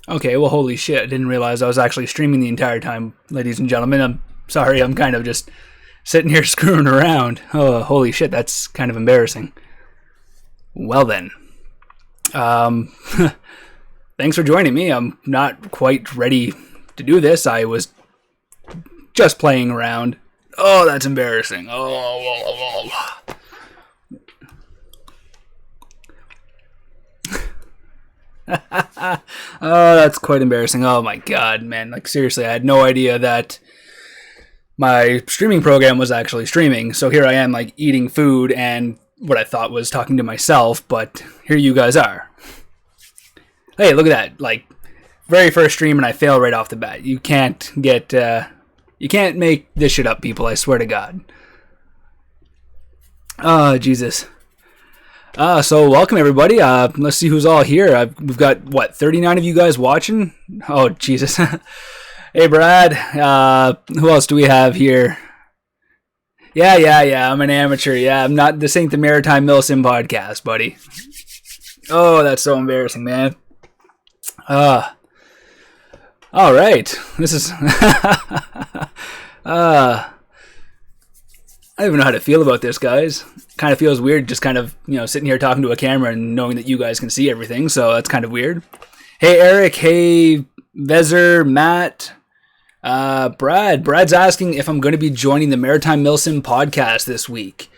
Okay, well, holy shit. I didn't realize I was actually streaming the entire time, ladies and gentlemen. I'm sorry, I'm kind of just sitting here screwing around. Oh, holy shit, that's kind of embarrassing. Well then. Thanks for joining me. I'm not quite ready to do this. I was just playing around. Oh, that's embarrassing. Oh. Oh, that's quite embarrassing. Oh my god, man. Like, seriously, I had no idea that my streaming program was actually streaming. So here I am, like, eating food and what I thought was talking to myself, but here you guys are. Hey, look at that. Like, very first stream and I fail right off the bat. You can't make this shit up, people. I swear to God. Oh, Jesus. So welcome everybody. Let's see who's all here. We've got, what, 39 of you guys watching? Oh, Jesus. Hey, Brad. Who else do we have here? Yeah. I'm an amateur. Yeah, I'm not. This ain't the Maritime Milsim podcast, buddy. Oh, that's so embarrassing, man. All right. This is... I don't even know how to feel about this, guys. Kind of feels weird just kind of, sitting here talking to a camera and knowing that you guys can see everything, so that's kind of weird. Hey, Eric. Hey, Vezer, Matt. Brad's asking if I'm going to be joining the Maritime Milsim podcast this week.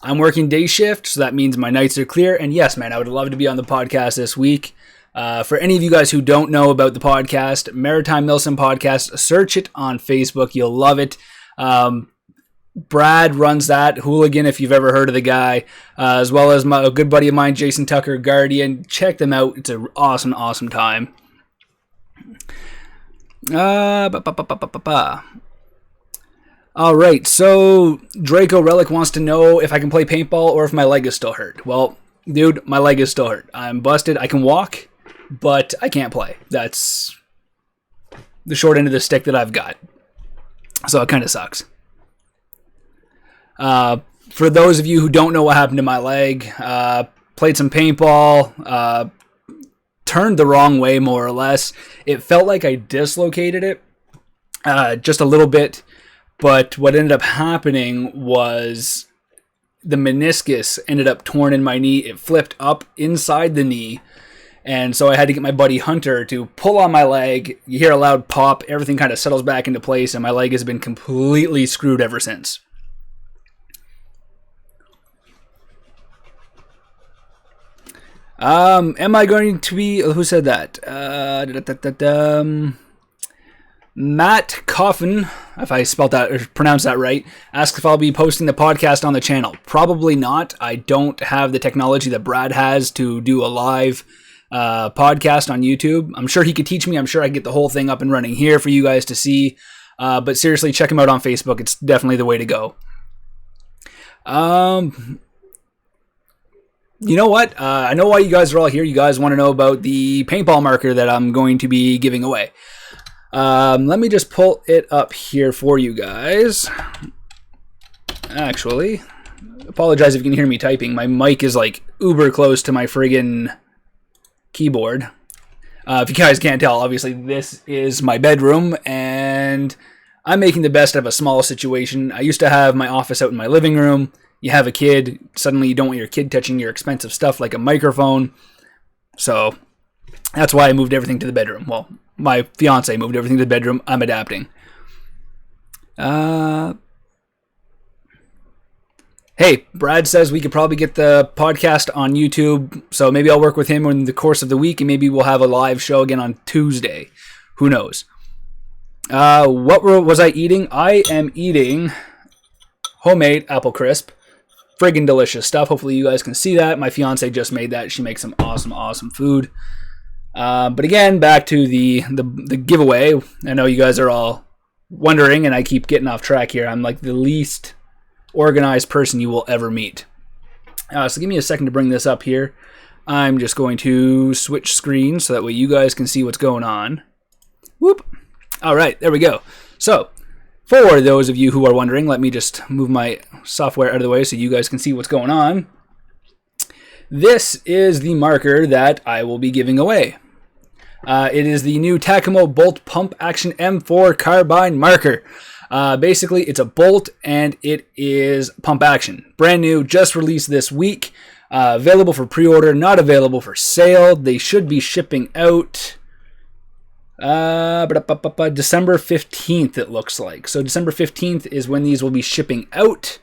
I'm working day shift, so that means my nights are clear, and yes, man, I would love to be on the podcast this week. For any of you guys who don't know about the podcast, Maritime Milsim podcast, search it on Facebook. You'll love it. Brad runs that. Hooligan, if you've ever heard of the guy, as well as a good buddy of mine, Jason Tucker, Guardian. Check them out. It's an awesome, awesome time. All right, so Draco Relic wants to know if I can play paintball or if my leg is still hurt. Well, dude, my leg is still hurt. I'm busted. I can walk, but I can't play. That's the short end of the stick that I've got. So it kind of sucks. For those of you who don't know what happened to my leg, played some paintball, turned the wrong way more or less. It felt like I dislocated it just a little bit, but what ended up happening was the meniscus ended up torn in my knee. It flipped up inside the knee, and so I had to get my buddy Hunter to pull on my leg. You hear a loud pop, everything kind of settles back into place, and my leg has been completely screwed ever since. Am I going to be... Who said that? Matt Coffin, if I spelled that or pronounced that right, asks if I'll be posting the podcast on the channel. Probably not. I don't have the technology that Brad has to do a live podcast on YouTube. I'm sure he could teach me. I'm sure I can get the whole thing up and running here for you guys to see. But seriously, check him out on Facebook. It's definitely the way to go. You know what? I know why you guys are all here. You guys want to know about the paintball marker that I'm going to be giving away. Let me just pull it up here for you guys. Actually, apologize if you can hear me typing. My mic is like uber close to my friggin' keyboard. If you guys can't tell, obviously this is my bedroom, and I'm making the best of a small situation. I used to have my office out in my living room. You have a kid, suddenly you don't want your kid touching your expensive stuff like a microphone. So that's why I moved everything to the bedroom. Well, my fiance moved everything to the bedroom. I'm adapting. Hey, Brad says we could probably get the podcast on YouTube, so maybe I'll work with him in the course of the week, and maybe we'll have a live show again on Tuesday. Who knows? What was I eating? I am eating homemade apple crisp. Friggin' delicious stuff. Hopefully you guys can see that. My fiance just made that. She makes some awesome, awesome food. But again, back to the giveaway. I know you guys are all wondering, and I keep getting off track here. I'm like the least organized person you will ever meet. So give me a second to bring this up here. I'm just going to switch screens so that way you guys can see what's going on. Whoop. All right, there we go. So, for those of you who are wondering, let me just move my software out of the way so you guys can see what's going on. This is the marker that I will be giving away. It is the new Takamo Bolt Pump Action M4 Carbine Marker. Basically, it's a bolt and it is pump action. Brand new, just released this week. Available for pre-order, not available for sale. They should be shipping out December 15th, it looks like. So December 15th is when these will be shipping out.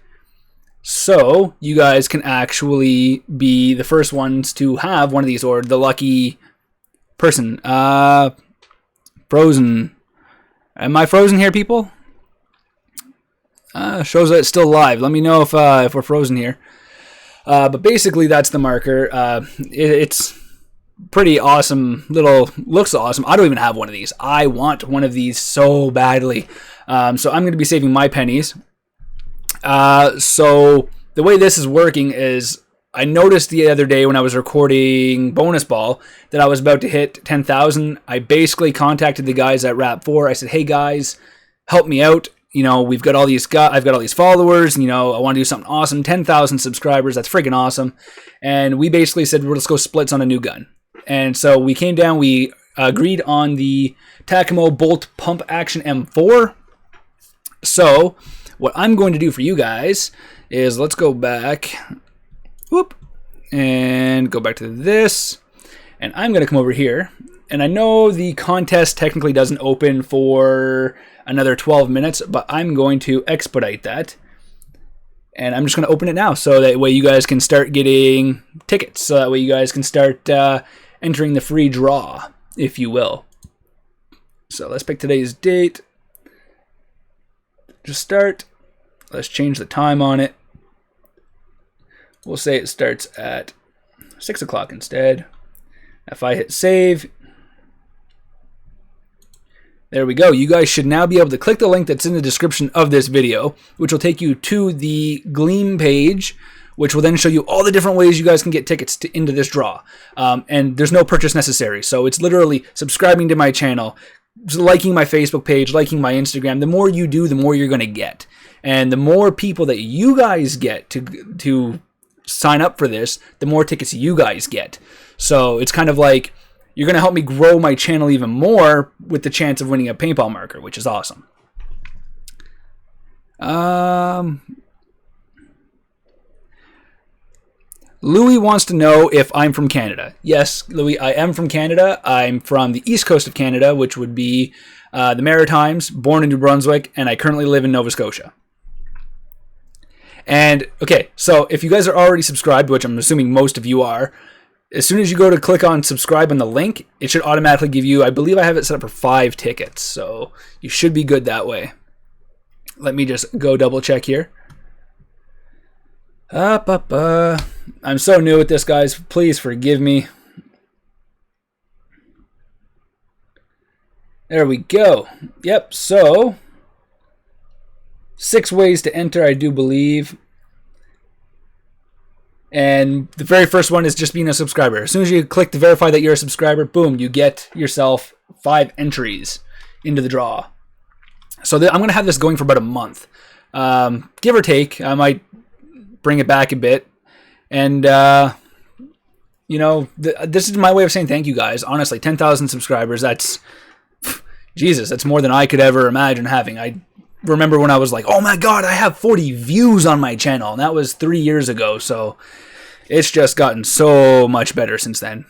So you guys can actually be the first ones to have one of these, or the lucky person. Frozen. Am I frozen here, people? Shows that it's still live. Let me know if we're frozen here. But basically, that's the marker. It's pretty awesome. Looks awesome. I don't even have one of these. I want one of these so badly. So I'm going to be saving my pennies. So the way this is working is, I noticed the other day when I was recording Bonus Ball that I was about to hit 10,000. I basically contacted the guys at Rap4. I said, hey guys, help me out. You know, we've got all these guys, I've got all these followers, you know, I want to do something awesome. 10,000 subscribers, that's freaking awesome. And we basically said, well, let's go splits on a new gun. And so we came down, we agreed on the Takamo Bolt Pump Action M4. So what I'm going to do for you guys is, let's go back, whoop, and go back to this. And I'm going to come over here. And I know the contest technically doesn't open for another 12 minutes, but I'm going to expedite that. And I'm just going to open it now, so that way you guys can start getting tickets. So that way you guys can start entering the free draw, if you will. So let's pick today's date. Just start. Let's change the time on it. We'll say it starts at 6 o'clock instead. If I hit save, there we go. You guys should now be able to click the link that's in the description of this video, which will take you to the Gleam page, which will then show you all the different ways you guys can get tickets into this draw. And there's no purchase necessary. So it's literally subscribing to my channel, liking my Facebook page, liking my Instagram. The more you do, the more you're going to get. And the more people that you guys get to sign up for this, the more tickets you guys get. So it's kind of like, you're going to help me grow my channel even more with the chance of winning a paintball marker, which is awesome. Louis wants to know if I'm from Canada. Yes, Louis, I am from Canada. I'm from the east coast of Canada, which would be the Maritimes, born in New Brunswick, and I currently live in Nova Scotia. And, okay, so if you guys are already subscribed, which I'm assuming most of you are, as soon as you go to click on subscribe on the link, it should automatically give you, I believe I have it set up for 5 tickets, so you should be good that way. Let me just go double check here. I'm so new at this, guys. Please forgive me. There we go. Yep, so 6 ways to enter, I do believe. And the very first one is just being a subscriber. As soon as you click to verify that you're a subscriber, boom, you get yourself 5 entries into the draw. So I'm going to have this going for about a month. Give or take. I might bring it back a bit. And, you know, this is my way of saying thank you, guys. Honestly, 10,000 subscribers, that's, Jesus, that's more than I could ever imagine having. I remember when I was like, oh my god, I have 40 views on my channel, and that was 3 years ago, so it's just gotten so much better since then.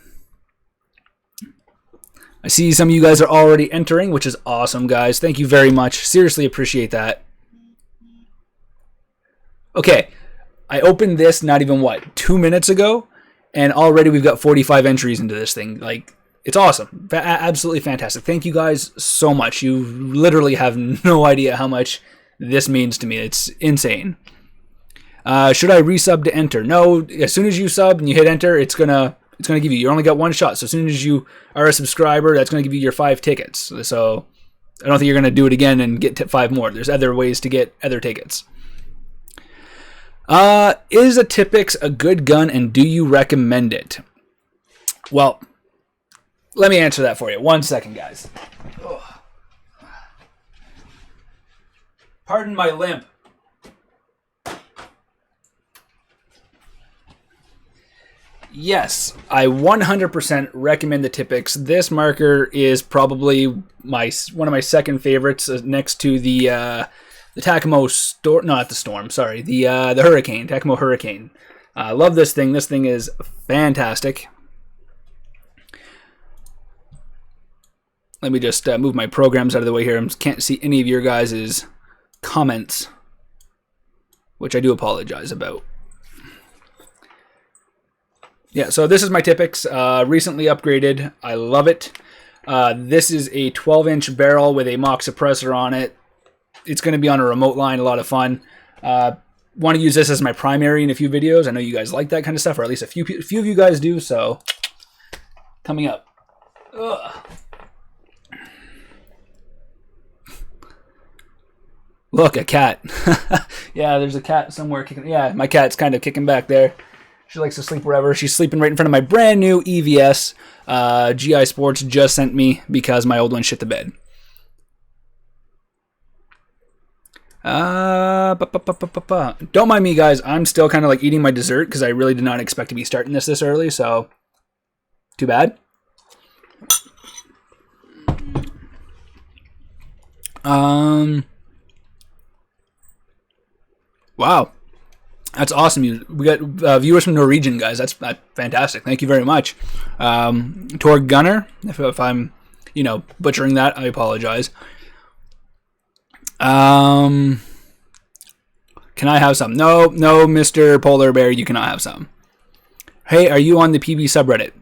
I see some of you guys are already entering, which is awesome, guys. Thank you very much. Seriously appreciate that. Okay, I opened this not even, 2 minutes ago, and already we've got 45 entries into this thing. Like, it's awesome. Absolutely fantastic. Thank you guys so much. You literally have no idea how much this means to me. It's insane. Should I resub to enter? No. As soon as you sub and you hit enter, it's gonna give you. You only got 1 shot. So as soon as you are a subscriber, that's gonna give you your 5 tickets. So I don't think you're gonna do it again and get 5 more. There's other ways to get other tickets. Is a Tipex a good gun, and do you recommend it? Well, let me answer that for you. 1 second, guys. Ugh. Pardon my limp. Yes, I 100% recommend the Tipex. This marker is probably one of my second favorites, next to the Takamo Storm. Not the Storm. Sorry, the Hurricane, Takamo Hurricane. I love this thing. This thing is fantastic. Let me just move my programs out of the way here. I can't see any of your guys' comments, which I do apologize about. Yeah, so this is my Tipex, recently upgraded. I love it. This is a 12-inch barrel with a mock suppressor on it. It's going to be on a remote line, a lot of fun. Want to use this as my primary in a few videos. I know you guys like that kind of stuff, or at least a few of you guys do, so coming up. Ugh. Look, a cat. Yeah, there's a cat somewhere kicking. Yeah, my cat's kind of kicking back there. She likes to sleep wherever. She's sleeping right in front of my brand new EVS GI Sports just sent me because my old one shit the bed. Don't mind me, guys. I'm still kind of like eating my dessert because I really did not expect to be starting this early, so too bad. Wow. That's awesome. We got viewers from Norwegian, guys. That's fantastic. Thank you very much. Tor Gunner, if I'm, butchering that, I apologize. Can I have some? No, Mr. Polar Bear, you cannot have some. Hey, are you on the PB subreddit?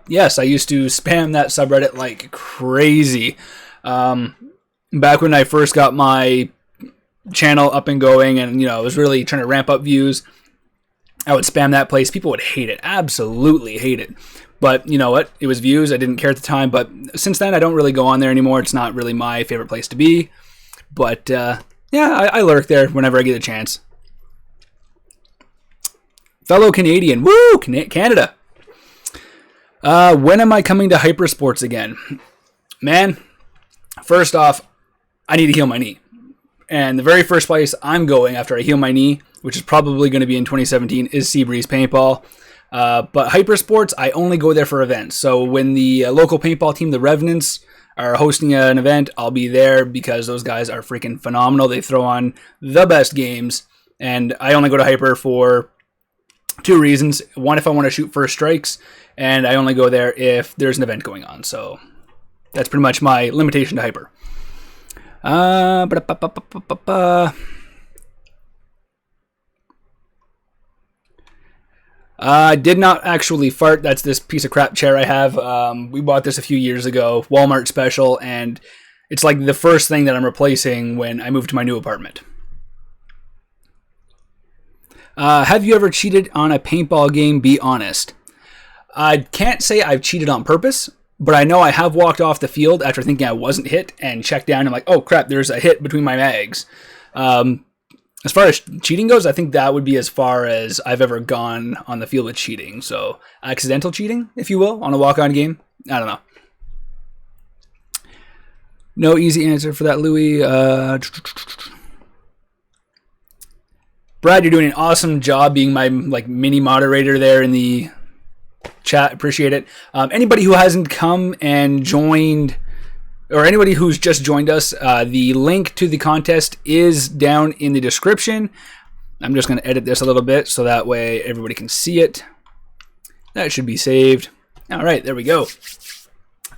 Yes, I used to spam that subreddit like crazy. Back when I first got my channel up and going, and I was really trying to ramp up views, I would spam that place. People would hate it, absolutely hate it, but you know what, it was views. I didn't care at the time, but since then I don't really go on there anymore. It's not really my favorite place to be, but yeah, I lurk there whenever I get a chance. Fellow Canadian, woo, Canada. When am I coming to Hypersports again? Man, first off, I need to heal my knee. And the very first place I'm going after I heal my knee, which is probably going to be in 2017, is Seabreeze Paintball. But Hypersports, I only go there for events. So when the local paintball team, the Revenants, are hosting an event, I'll be there because those guys are freaking phenomenal. They throw on the best games. And I only go to Hyper for two reasons. One, if I want to shoot first strikes. And I only go there if there's an event going on. So that's pretty much my limitation to Hyper. I did not actually fart. That's this piece of crap chair I have. We bought this a few years ago, Walmart special, and it's like the first thing that I'm replacing when I move to my new apartment. Have you ever cheated on a paintball game? Be honest. I can't say I've cheated on purpose, but I know I have walked off the field after thinking I wasn't hit and checked down and I'm like, oh crap, there's a hit between my mags. As far as cheating goes, I think that would be as far as I've ever gone on the field with cheating. So accidental cheating, if you will, on a walk-on game. I don't know. No easy answer for that, Louis. Brad, you're doing an awesome job being my mini moderator there in the chat. Appreciate it. Anybody who hasn't come and joined, or anybody who's just joined us, the link to the contest is down in the description. I'm just going to edit this a little bit so that way everybody can see it. That should be saved. All right, there we go.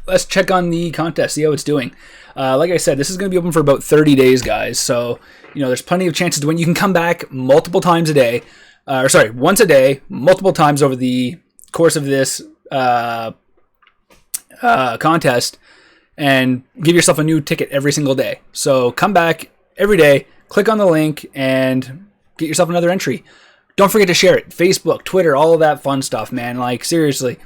Let's check on the contest, see how it's doing. Like I said, this is going to be open for about 30 days, guys. So, there's plenty of chances to win. You can come back multiple times a day. Once a day, multiple times over the course of this contest, and give yourself a new ticket every single day. So come back every day, click on the link, and get yourself another entry. Don't forget to share it. Facebook, Twitter, all of that fun stuff, man. Like, seriously,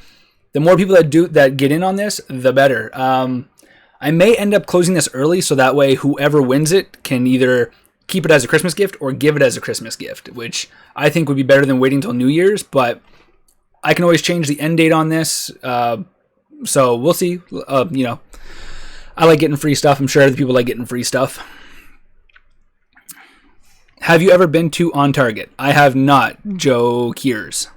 the more people that get in on this, the better. I may end up closing this early so that way whoever wins it can either keep it as a Christmas gift or give it as a Christmas gift, which I think would be better than waiting until New Year's, but I can always change the end date on this. So we'll see. I like getting free stuff. I'm sure other people like getting free stuff. Have you ever been to On Target? I have not, Joe Kears.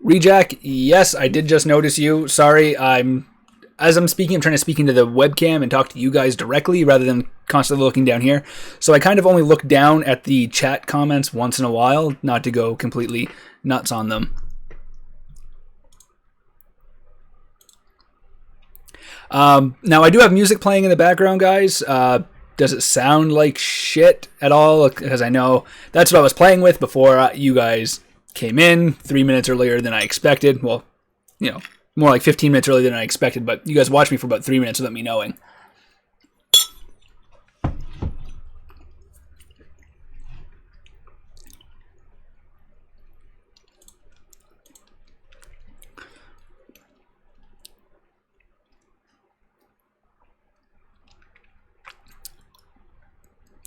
Rejack, yes, I did just notice you. Sorry, as I'm speaking, I'm trying to speak into the webcam and talk to you guys directly rather than constantly looking down here. So I kind of only look down at the chat comments once in a while, not to go completely nuts on them. Now, I do have music playing in the background, guys. Does it sound like shit at all? Because I know that's what I was playing with before you guys came in 3 minutes earlier than I expected. Well, you know, more like 15 minutes earlier than I expected, but you guys watched me for about 3 minutes without me knowing.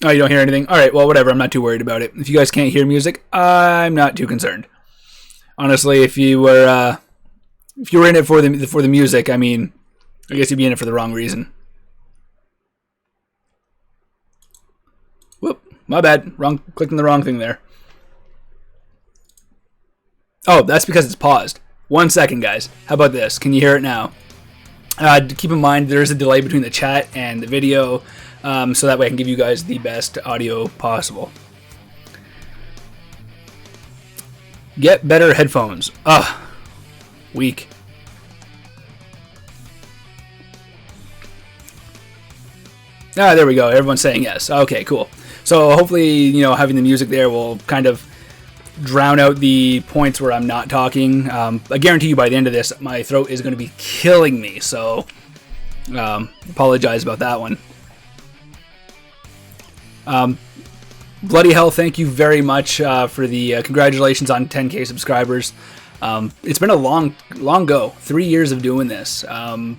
Oh, you don't hear anything? All right, well, whatever. I'm not too worried about it. If you guys can't hear music, I'm not too concerned. Honestly, if you were in it for the music, I mean, I guess you'd be in it for the wrong reason. Whoop, my bad. Clicked on the wrong thing there. Oh, that's because it's paused. 1 second, guys. How about this? Can you hear it now? Keep in mind, there is a delay between the chat and the video, so that way I can give you guys the best audio possible. Get better headphones. Weak. There we go. Everyone's saying yes. Okay, cool. So hopefully, you know, having the music there will kind of drown out the points where I'm not talking. I guarantee you by the end of this, my throat is going to be killing me. So apologize about that one. Bloody hell, thank you very much for the congratulations on 10K subscribers. It's been a long go. 3 years of doing this. A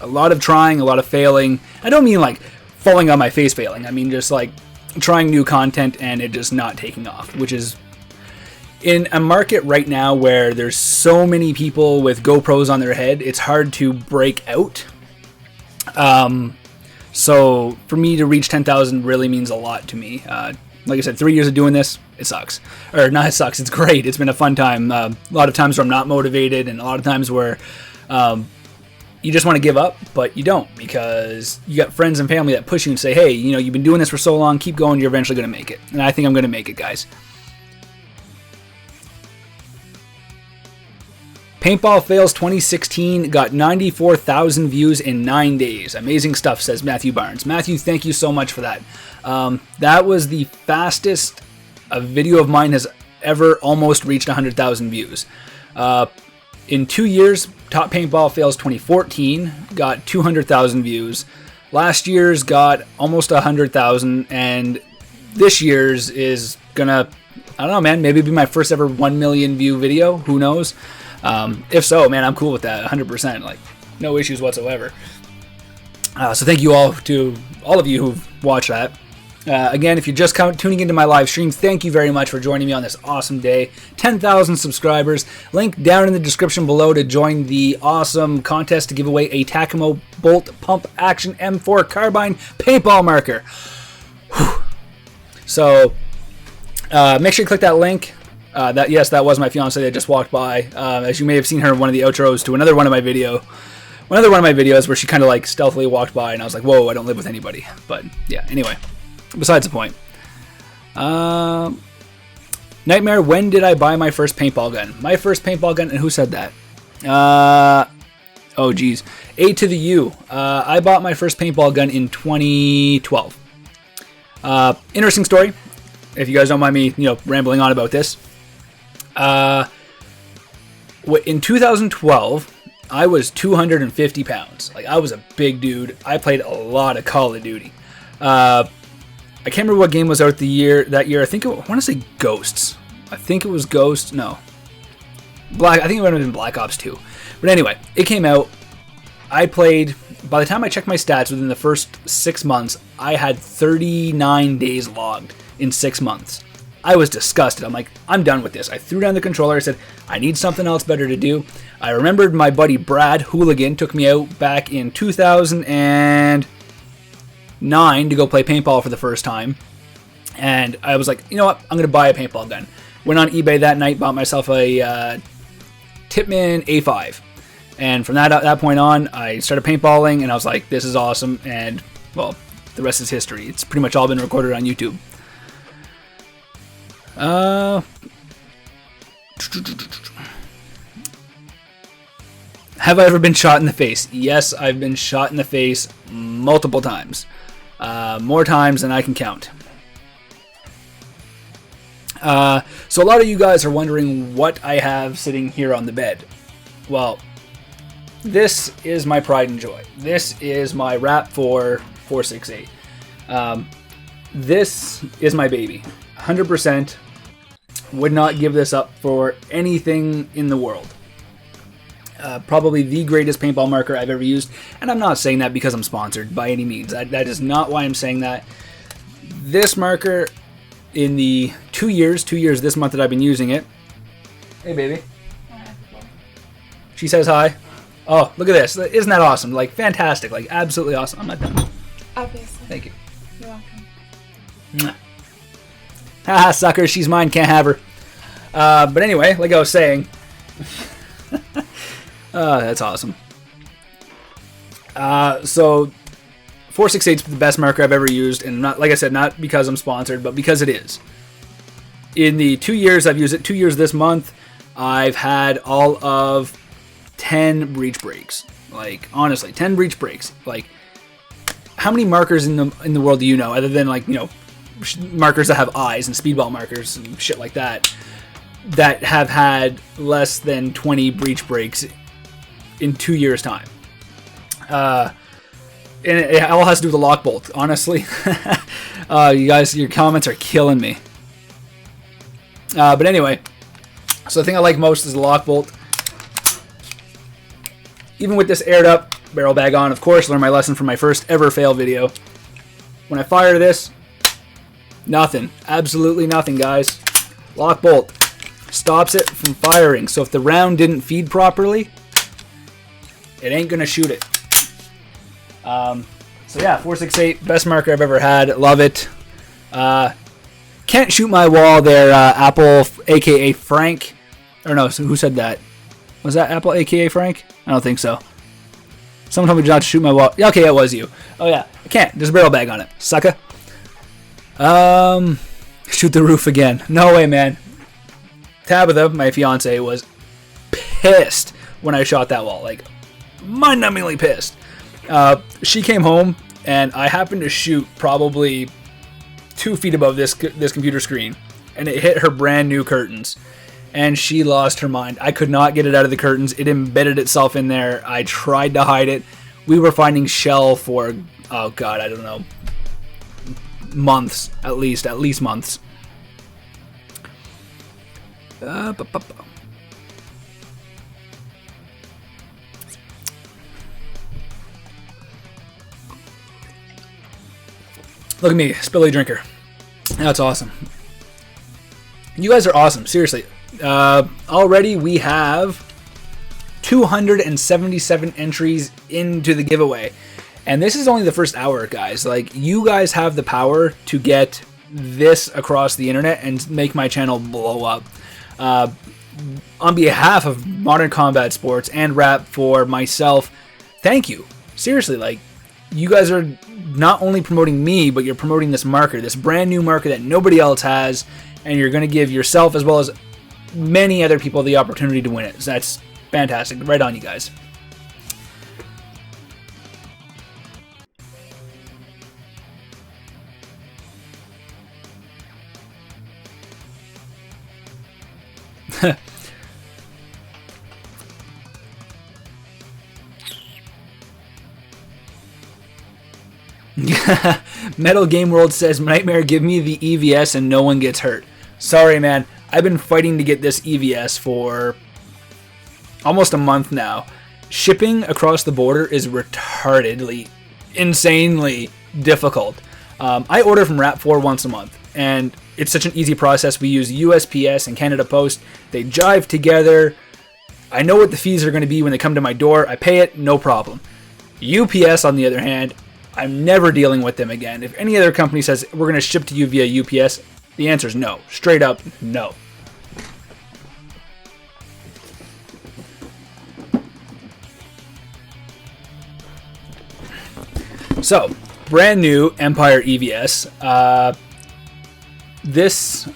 lot of trying, a lot of failing. I don't mean like falling on my face failing. I mean just like trying new content and it just not taking off, which is in a market right now where there's so many people with GoPros on their head, it's hard to break out. So for me to reach 10,000 really means a lot to me. Like I said, 3 years of doing this, it sucks. Or not, it sucks. It's great. It's been a fun time. A lot of times where I'm not motivated, and a lot of times where you just want to give up, but you don't, because you got friends and family that push you and say, hey, you know, you've been doing this for so long, keep going, you're eventually going to make it. And I think I'm going to make it, guys. Paintball Fails 2016 got 94,000 views in 9 days. Amazing stuff, says Matthew Barnes. Matthew, thank you so much for that. That was the fastest a video of mine has ever almost reached 100,000 views. In 2 years, Top Paintball Fails 2014 got 200,000 views. Last year's got almost 100,000, and this year's is gonna, I don't know, man, maybe be my first ever 1 million view video. Who knows? If so, man, I'm cool with that 100%. Like, no issues whatsoever. So thank you all to all of you who've watched that. Again, if you're just tuning into my live stream, thank you very much for joining me on this awesome day. 10,000 subscribers. Link down in the description below to join the awesome contest to give away a Takamo Bolt Pump Action M4 Carbine Paintball Marker. Whew. So make sure you click that link. That was my fiance that just walked by. As you may have seen her in one of the outros to another one of my videos where she kind of like stealthily walked by, and I was like, whoa, I don't live with anybody. But yeah, anyway, besides the point. Nightmare, when did I buy my first paintball gun? My first paintball gun, and who said that? Oh geez, A to the U. I bought my first paintball gun in 2012. Interesting story. If you guys don't mind me, rambling on about this. In 2012, I was 250 pounds. Like, I was a big dude. I played a lot of Call of Duty. I can't remember what game was out that year. I want to say Ghosts. I think it was Ghost. No. I think it would have been Black Ops 2. But anyway, it came out. I played, by the time I checked my stats within the first 6 months, I had 39 days logged in 6 months. I was disgusted. I'm like, I'm done with this. I threw down the controller. I said, I need something else better to do. I remembered my buddy Brad Hooligan took me out back in 2009 to go play paintball for the first time. And I was like, you know what? I'm going to buy a paintball gun. Went on eBay that night, bought myself a Tipman A5. And from that point on, I started paintballing, and I was like, this is awesome. And, well, the rest is history. It's pretty much all been recorded on YouTube. Have I ever been shot in the face? Yes, I've been shot in the face multiple times. More times than I can count. So a lot of you guys are wondering what I have sitting here on the bed. Well, this is my pride and joy. This is my Rap 468. This is my baby. 100% would not give this up for anything in the world. Probably the greatest paintball marker I've ever used. And I'm not saying that because I'm sponsored by any means. That is not why I'm saying that. This marker, in the 2 years this month that I've been using it. Hey, baby. She says hi. Oh, look at this. Isn't that awesome? Like, fantastic. Like, absolutely awesome. I'm not done. Obviously. Thank you. You're welcome. Mwah. Haha, sucker. She's mine. Can't have her. But anyway, like I was saying. That's awesome. So 468 is the best marker I've ever used, and not, like I said, not because I'm sponsored, but because it is. In the 2 years I've used it, 2 years this month, I've had all of 10 breach breaks. Like, honestly, 10 breach breaks. Like, how many markers in the world do you know, other than, like, you know, markers that have eyes and speedball markers and shit like that, that have had less than 20 breach breaks in 2 years' time? And it all has to do with the lock bolt, honestly. You guys, your comments are killing me. But anyway, so the thing I like most is the lock bolt. Even with this aired up barrel bag on, of course, learned my lesson from my first ever fail video. When I fire this, nothing. Absolutely nothing, guys. Lock bolt stops it from firing. So if the round didn't feed properly, it ain't gonna shoot it. So yeah, 468, best marker I've ever had. Love it. Can't shoot my wall there, Apple, aka Frank. Or no, who said that? Was that Apple, aka Frank? I don't think so. Someone told me not to shoot my wall. Yeah, okay, it was you. Oh yeah, I can't. There's a barrel bag on it, sucker. Shoot the roof again. No way, man. Tabitha, my fiance, was pissed when I shot that wall. Like, mind-numbingly pissed. She came home, and I happened to shoot probably 2 feet above this computer screen, and it hit her brand new curtains, and she lost her mind. I could not get it out of the curtains. It embedded itself in there. I tried to hide it. We were finding shell for, oh god, I don't know, months, at least months. Look at me, spilly drinker. That's awesome. You guys are awesome, seriously. Already we have 277 entries into the giveaway. And this is only the first hour, guys. Like, you guys have the power to get this across the internet and make my channel blow up. On behalf of Modern Combat Sports and Rap for myself, thank you. Seriously, like, you guys are not only promoting me, but you're promoting this marker, this brand new marker that nobody else has, and you're going to give yourself as well as many other people the opportunity to win it. So that's fantastic. Right on, you guys. Metal Game World says, Nightmare, give me the EVS and no one gets hurt. Sorry, man. I've been fighting to get this EVS for almost a month now. Shipping across the border is retardedly, insanely difficult. I order from Rap4 once a month, and it's such an easy process. We use USPS and Canada Post. They jive together. I know what the fees are going to be when they come to my door. I pay it, no problem. UPS, on the other hand, I'm never dealing with them again. If any other company says, we're going to ship to you via UPS, the answer is no. Straight up, no. So, brand new Empire EVS. This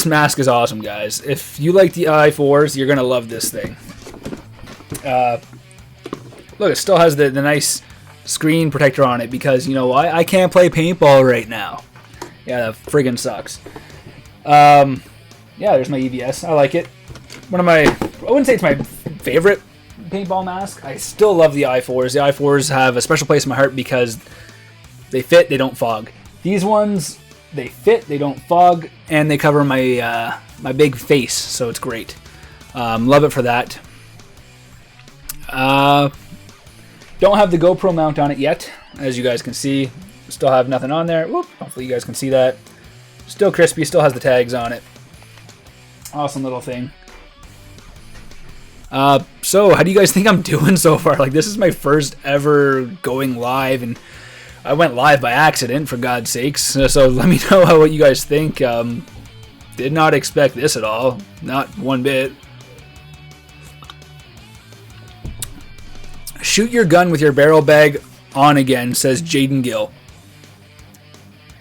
mask is awesome, guys. If you like the i4s, you're gonna love this thing. Look, it still has the nice screen protector on it because, you know, I can't play paintball right now. Yeah, that friggin' sucks. Yeah, there's my EVS. I like it. I wouldn't say it's my favorite paintball mask. I still love the i4s. The i4s have a special place in my heart because they fit, they don't fog. These ones, they fit, they don't fog, and they cover my my big face, so it's great. Love it for that. Don't have the GoPro mount on it yet, as you guys can see. Still have nothing on there. Whoop, hopefully you guys can see that. Still crispy, still has the tags on it. Awesome little thing. So how do you guys think I'm doing so far? Like, this is my first ever going live, and I went live by accident, for God's sakes. So let me know what you guys think. Did not expect this at all. Not one bit. Shoot your gun with your barrel bag on again, says Jaden Gill.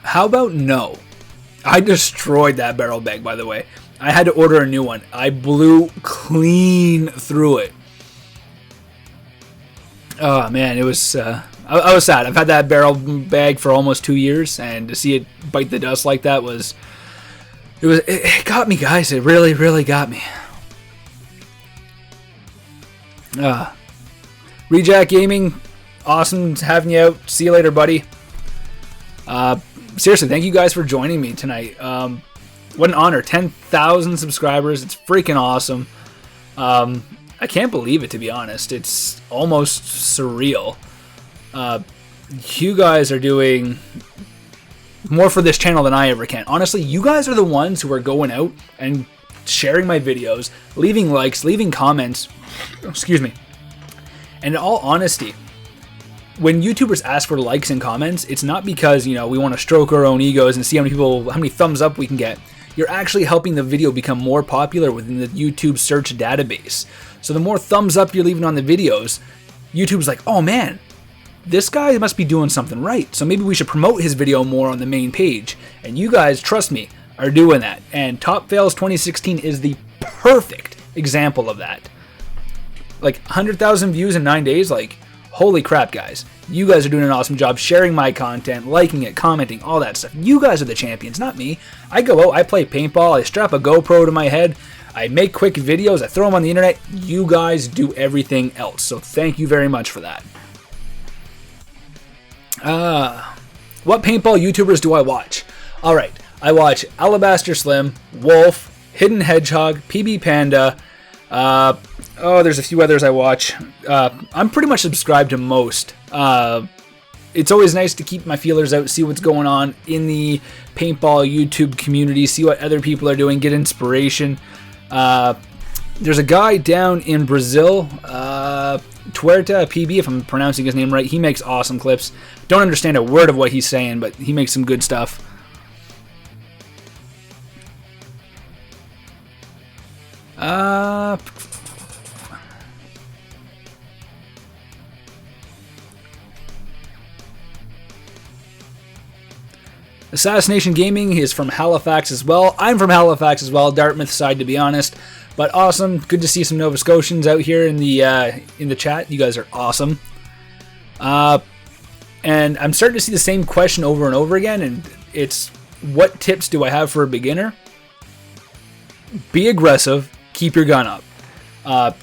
How about no? I destroyed that barrel bag, by the way. I had to order a new one. I blew clean through it. Oh man, it was. I was sad. I've had that barrel bag for almost 2 years, and to see it bite the dust like that it got me, guys. It really, really got me. Rejack Gaming, awesome having you out. See you later, buddy. Seriously, thank you guys for joining me tonight. What an honor. 10,000 subscribers. It's freaking awesome. I can't believe it, to be honest. It's almost surreal. You guys are doing more for this channel than I ever can. Honestly, you guys are the ones who are going out and sharing my videos, leaving likes, leaving comments. Excuse me. And in all honesty, when YouTubers ask for likes and comments, it's not because, you know, we want to stroke our own egos and see how many thumbs up we can get. You're actually helping the video become more popular within the YouTube search database. So the more thumbs up you're leaving on the videos, YouTube's like, oh man, this guy must be doing something right. So maybe we should promote his video more on the main page. And you guys, trust me, are doing that. And Top Fails 2016 is the perfect example of that. Like 100,000 views in 9 days, like, holy crap, guys. You guys are doing an awesome job sharing my content, liking it, commenting, all that stuff. You guys are the champions, not me. I go out, I play paintball, I strap a GoPro to my head, I make quick videos, I throw them on the internet. You guys do everything else. So thank you very much for that. What paintball YouTubers do I watch? Alright, I watch Alabaster Slim, Wolf, Hidden Hedgehog, PB Panda, there's a few others I watch. I'm pretty much subscribed to most. It's always nice to keep my feelers out, see what's going on in the paintball YouTube community, see what other people are doing, get inspiration. There's a guy down in Brazil, Tuerta PB, if I'm pronouncing his name right. He makes awesome clips. Don't understand a word of what he's saying, but he makes some good stuff. Assassination Gaming is from Halifax as well. I'm from Halifax as well, Dartmouth side, to be honest. But awesome, good to see some Nova Scotians out here in the chat. You guys are awesome. And I'm starting to see the same question over and over again, and it's, what tips do I have for a beginner? Be aggressive, keep your gun up.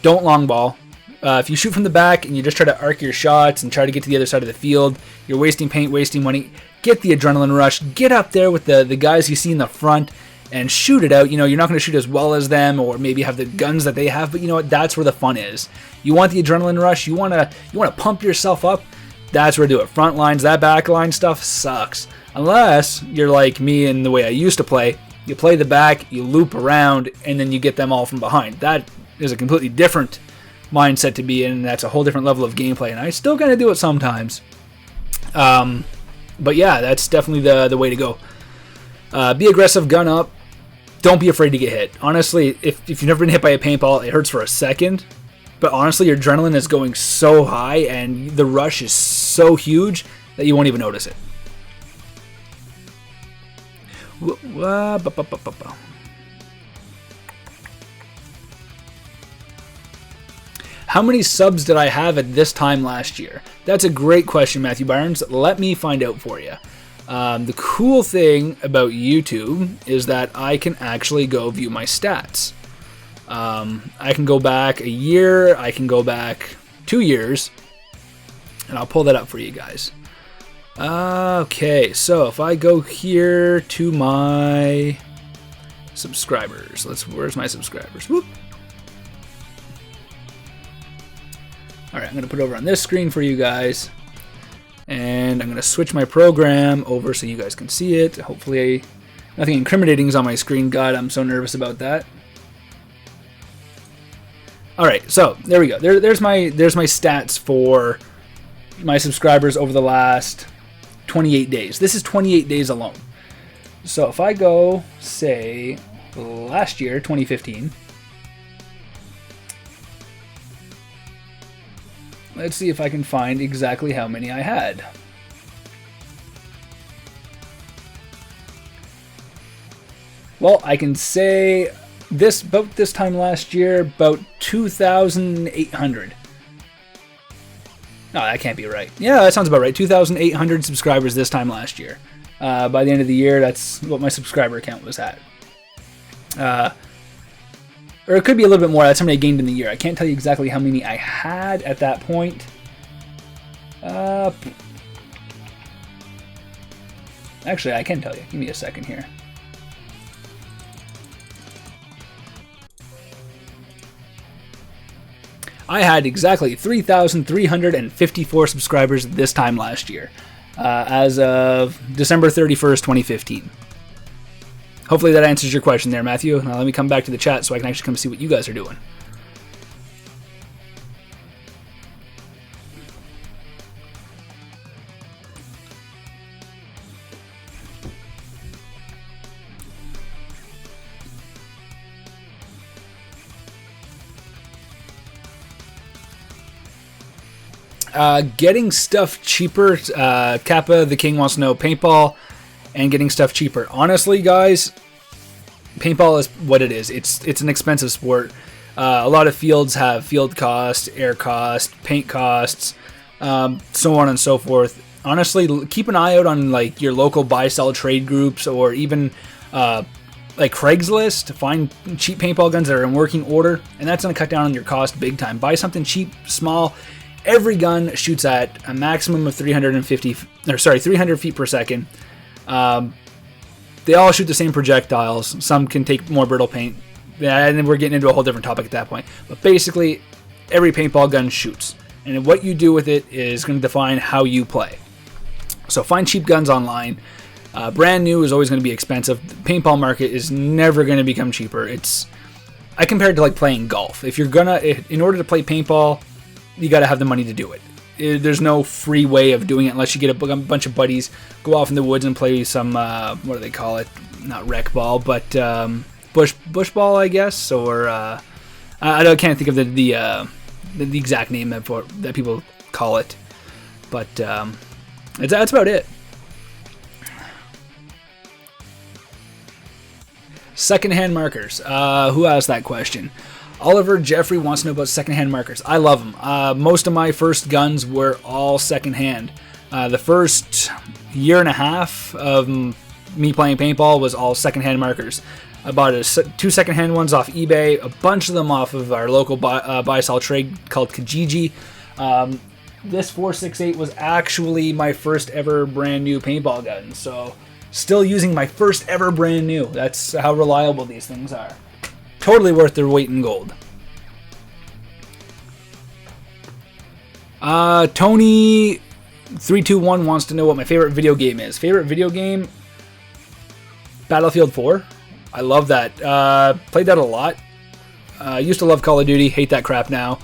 Don't long ball. If you shoot from the back and you just try to arc your shots and try to get to the other side of the field, you're wasting paint, wasting money. Get the adrenaline rush. Get up there with the guys you see in the front and shoot it out. You know, you're not going to shoot as well as them or maybe have the guns that they have, but you know what? That's where the fun is. You want the adrenaline rush. You want to pump yourself up. That's where to do it. Front lines, that back line stuff sucks. Unless you're like me and the way I used to play. You play the back, you loop around, and then you get them all from behind. That is a completely different mindset to be in. That's a whole different level of gameplay, and I still kind of do it sometimes. But yeah, that's definitely the way to go. Be aggressive, gun up. Don't be afraid to get hit. Honestly, if you've never been hit by a paintball, it hurts for a second. But honestly, your adrenaline is going so high and the rush is so huge that you won't even notice it. How many subs did I have at this time last year? That's a great question, Matthew Barnes. Let me find out for you. The cool thing about YouTube is that I can actually go view my stats. I can go back a year, I can go back 2 years, and I'll pull that up for you guys. Okay, so if I go here to my subscribers, where's my subscribers? Whoop. Alright, I'm going to put it over on this screen for you guys. And I'm going to switch my program over so you guys can see it. Hopefully nothing incriminating is on my screen. God, I'm so nervous about that. Alright, so there we go. There's my stats for my subscribers over the last 28 days. This is 28 days alone. So if I go, say, last year, 2015... let's see if I can find exactly how many I had. Well, I can say about this time last year, about 2,800. No, that can't be right. Yeah, that sounds about right. 2,800 subscribers this time last year. By the end of the year, that's what my subscriber count was at. Or it could be a little bit more. That's how many I gained in the year. I can't tell you exactly how many I had at that point. Actually, I can tell you. Give me a second here. I had exactly 3,354 subscribers this time last year, as of December 31st, 2015. Hopefully that answers your question there, Matthew. Now let me come back to the chat so I can actually come see what you guys are doing. Getting stuff cheaper. Kappa the King wants to know paintball and getting stuff cheaper. Honestly, guys, paintball is what it is. It's an expensive sport. A lot of fields have field cost, air cost, paint costs, so on and so forth. Honestly, keep an eye out on like your local buy-sell trade groups or even like Craigslist to find cheap paintball guns that are in working order, and that's going to cut down on your cost big time. Buy something cheap, small. Every gun shoots at a maximum of 300 feet per second. They all shoot the same projectiles. Some can take more brittle paint. And then we're getting into a whole different topic at that point. But basically, every paintball gun shoots. And what you do with it is going to define how you play. So find cheap guns online. Brand new is always going to be expensive. The paintball market is never going to become cheaper. I compare it to like playing golf. In order to play paintball, you got to have the money to do it. There's no free way of doing it unless you get a bunch of buddies, go off in the woods and play some, what do they call it? Not rec ball, but bush ball, I guess. Or I can't think of the exact name that people call it. But that's about it. Secondhand markers. Who asked that question? Oliver Jeffrey wants to know about secondhand markers. I love them. Most of my first guns were all secondhand. The first year and a half of me playing paintball was all secondhand markers. I bought 2 secondhand ones off eBay, a bunch of them off of our local buy-sell trade called Kijiji. This 468 was actually my first ever brand new paintball gun, so still using my first ever brand new. That's how reliable these things are. Totally worth their weight in gold. Tony321 wants to know what my favorite video game is. Favorite video game? Battlefield 4. I love that. Played that a lot. Used to love Call of Duty. Hate that crap now.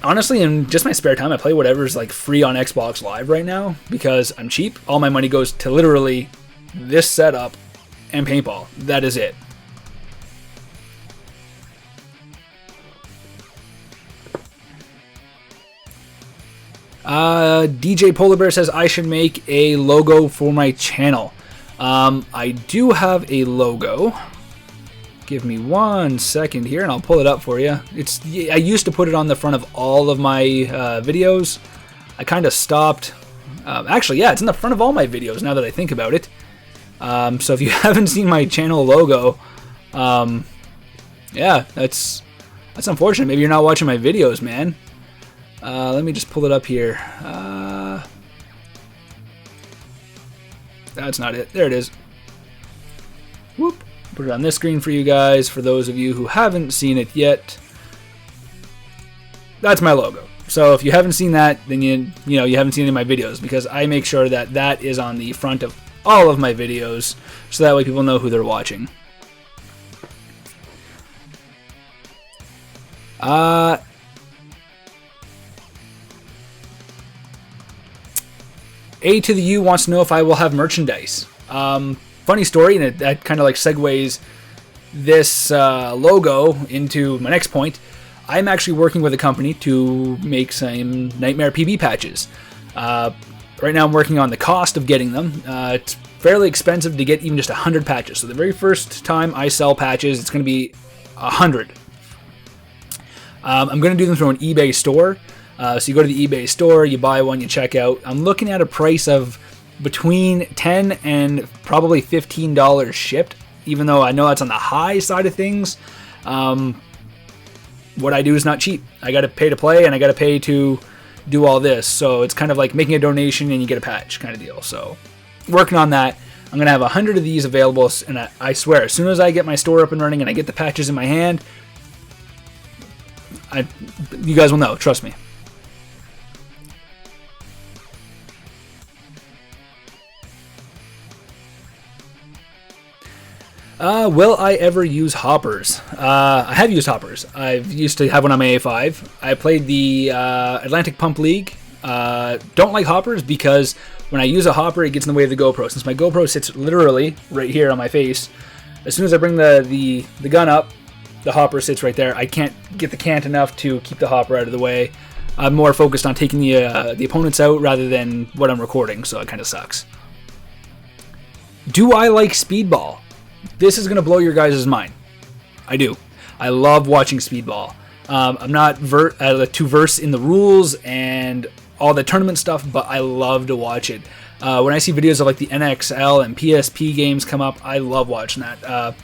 Honestly, in just my spare time, I play whatever's like free on Xbox Live right now because I'm cheap. All my money goes to literally this setup and paintball. That is it. DJ Polar Bear says I should make a logo for my channel. I do have a logo. Give me 1 second here and I'll pull it up for you. I used to put it on the front of all of my videos. I kind of stopped. Actually, yeah, it's in the front of all my videos now that I think about it. So if you haven't seen my channel logo, yeah, that's unfortunate. Maybe you're not watching my videos, man. Let me just pull it up here. That's not it. There it is. Whoop. Put it on this screen for you guys. For those of you who haven't seen it yet, that's my logo. So if you haven't seen that, then you haven't seen any of my videos, because I make sure that that is on the front of all of my videos, so that way people know who they're watching. A to the U wants to know if I will have merchandise. Funny story, and that kind of like segues this logo into my next point. I'm actually working with a company to make some NightmarePB patches. Right now I'm working on the cost of getting them. It's fairly expensive to get even just 100 patches. So the very first time I sell patches, it's going to be 100. I'm going to do them through an eBay store. So you go to the eBay store, you buy one, you check out. I'm looking at a price of between $10 and probably $15 shipped, even though I know that's on the high side of things. What I do is not cheap. I got to pay to play, and I got to pay to do all this. So it's kind of like making a donation and you get a patch kind of deal. So working on that. I'm going to have 100 of these available, and I swear, as soon as I get my store up and running and I get the patches in my hand, you guys will know. Trust me. Will I ever use hoppers? I have used hoppers. I've used to have one on my A5. I played the Atlantic Pump League. Don't like hoppers because when I use a hopper, it gets in the way of the GoPro. Since my GoPro sits literally right here on my face, as soon as I bring the gun up, the hopper sits right there. I can't get the cant enough to keep the hopper out of the way. I'm more focused on taking the opponents out rather than what I'm recording, so it kind of sucks. Do I like Speedball? This is going to blow your guys' mind. I do. I love watching Speedball. I'm not too versed in the rules and all the tournament stuff, but I love to watch it. When I see videos of like the NXL and PSP games come up, I love watching that.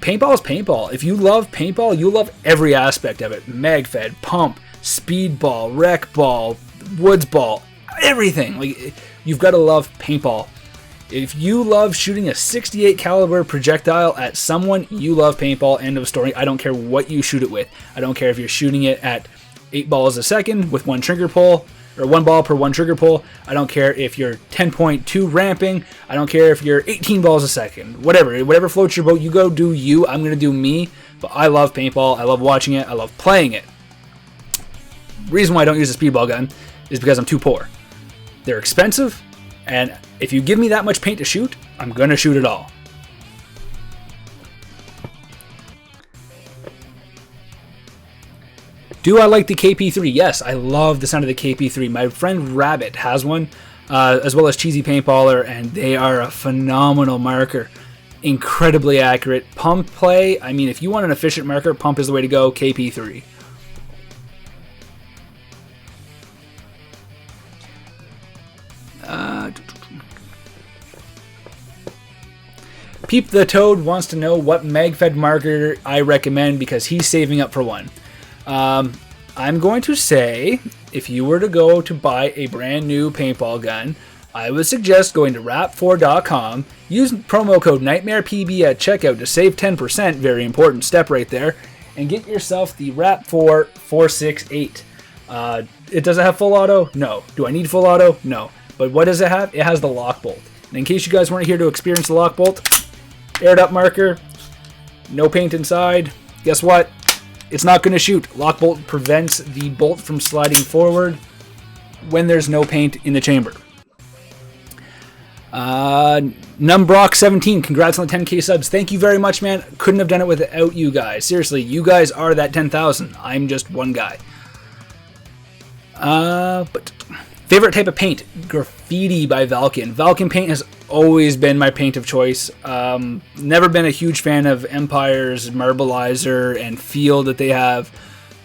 Paintball is paintball. If you love paintball, you love every aspect of it. Magfed, pump, speedball, rec ball, woods ball, everything. Like, you've got to love paintball. If you love shooting a 68 caliber projectile at someone, you love paintball. End of story. I don't care what you shoot it with. I don't care if you're shooting it at 8 balls a second with one trigger pull, or 1 ball per 1 trigger pull. I don't care if you're 10.2 ramping. I don't care if you're 18 balls a second. Whatever floats your boat, you go do you. I'm going to do me. But I love paintball. I love watching it. I love playing it. Reason why I don't use a speedball gun is because I'm too poor. They're expensive, and if you give me that much paint to shoot, I'm going to shoot it all. Do I like the KP3? Yes, I love the sound of the KP3. My friend Rabbit has one, as well as Cheesy Paintballer, and they are a phenomenal marker. Incredibly accurate. Pump play, I mean, if you want an efficient marker, pump is the way to go. KP3. Peep the Toad wants to know what magfed marker I recommend because he's saving up for one. I'm going to say, if you were to go to buy a brand new paintball gun, I would suggest going to rap4.com, use promo code NightmarePB at checkout to save 10%, very important step right there, and get yourself the Rap4 468. It doesn't have full auto? No. Do I need full auto? No. But what does it have? It has the lock bolt. And in case you guys weren't here to experience the lock bolt, aired up marker, no paint inside. Guess what? It's not going to shoot. Lock bolt prevents the bolt from sliding forward when there's no paint in the chamber. Numbrock17, congrats on the 10k subs. Thank you very much, man. Couldn't have done it without you guys. Seriously, you guys are that 10,000. I'm just one guy. But favorite type of paint? Graffiti by Valken. Valken paint has always been my paint of choice. Never been a huge fan of Empire's Marbleizer and Field that they have.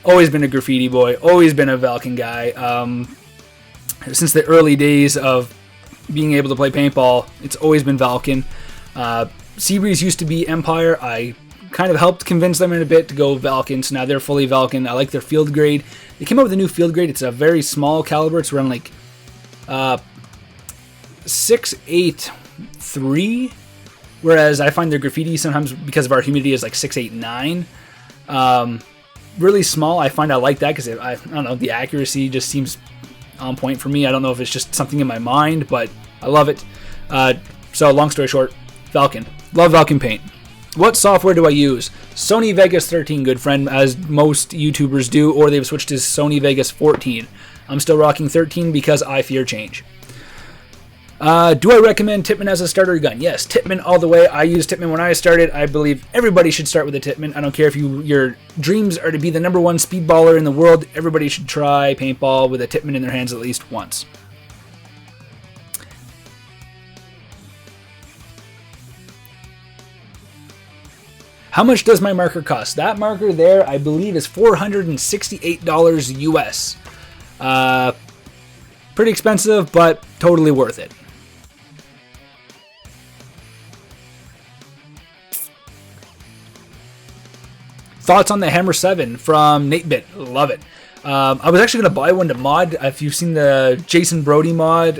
Always been a graffiti boy. Always been a Valken guy. Since the early days of being able to play paintball, it's always been Valken. Seabreeze used to be Empire. I kind of helped convince them in a bit to go Valken, so now they're fully Valken. I like their field grade. They came up with a new field grade. It's a very small caliber. It's around like 6.83, whereas I find their graffiti sometimes, because of our humidity, is like 6.89. Really small. I find I like that because I don't know, the accuracy just seems on point for me. I don't know if it's just something in my mind, but I love it. So long story short, Valken. Love Valken paint. What software do I use? Sony Vegas 13, good friend, as most YouTubers do, or they've switched to Sony Vegas 14. I'm still rocking 13 because I fear change. Do I recommend Tippmann as a starter gun? Yes, Tippmann all the way. I used Tippmann when I started. I believe everybody should start with a Tippmann. I don't care if your dreams are to be the #1 speedballer in the world. Everybody should try paintball with a Tippmann in their hands at least once. How much does my marker cost? That marker there, I believe, is $468 US. Pretty expensive, but totally worth it. Thoughts on the Hammer 7 from NateBit? Love it. I was actually going to buy one to mod. If you've seen the Jason Brody mod,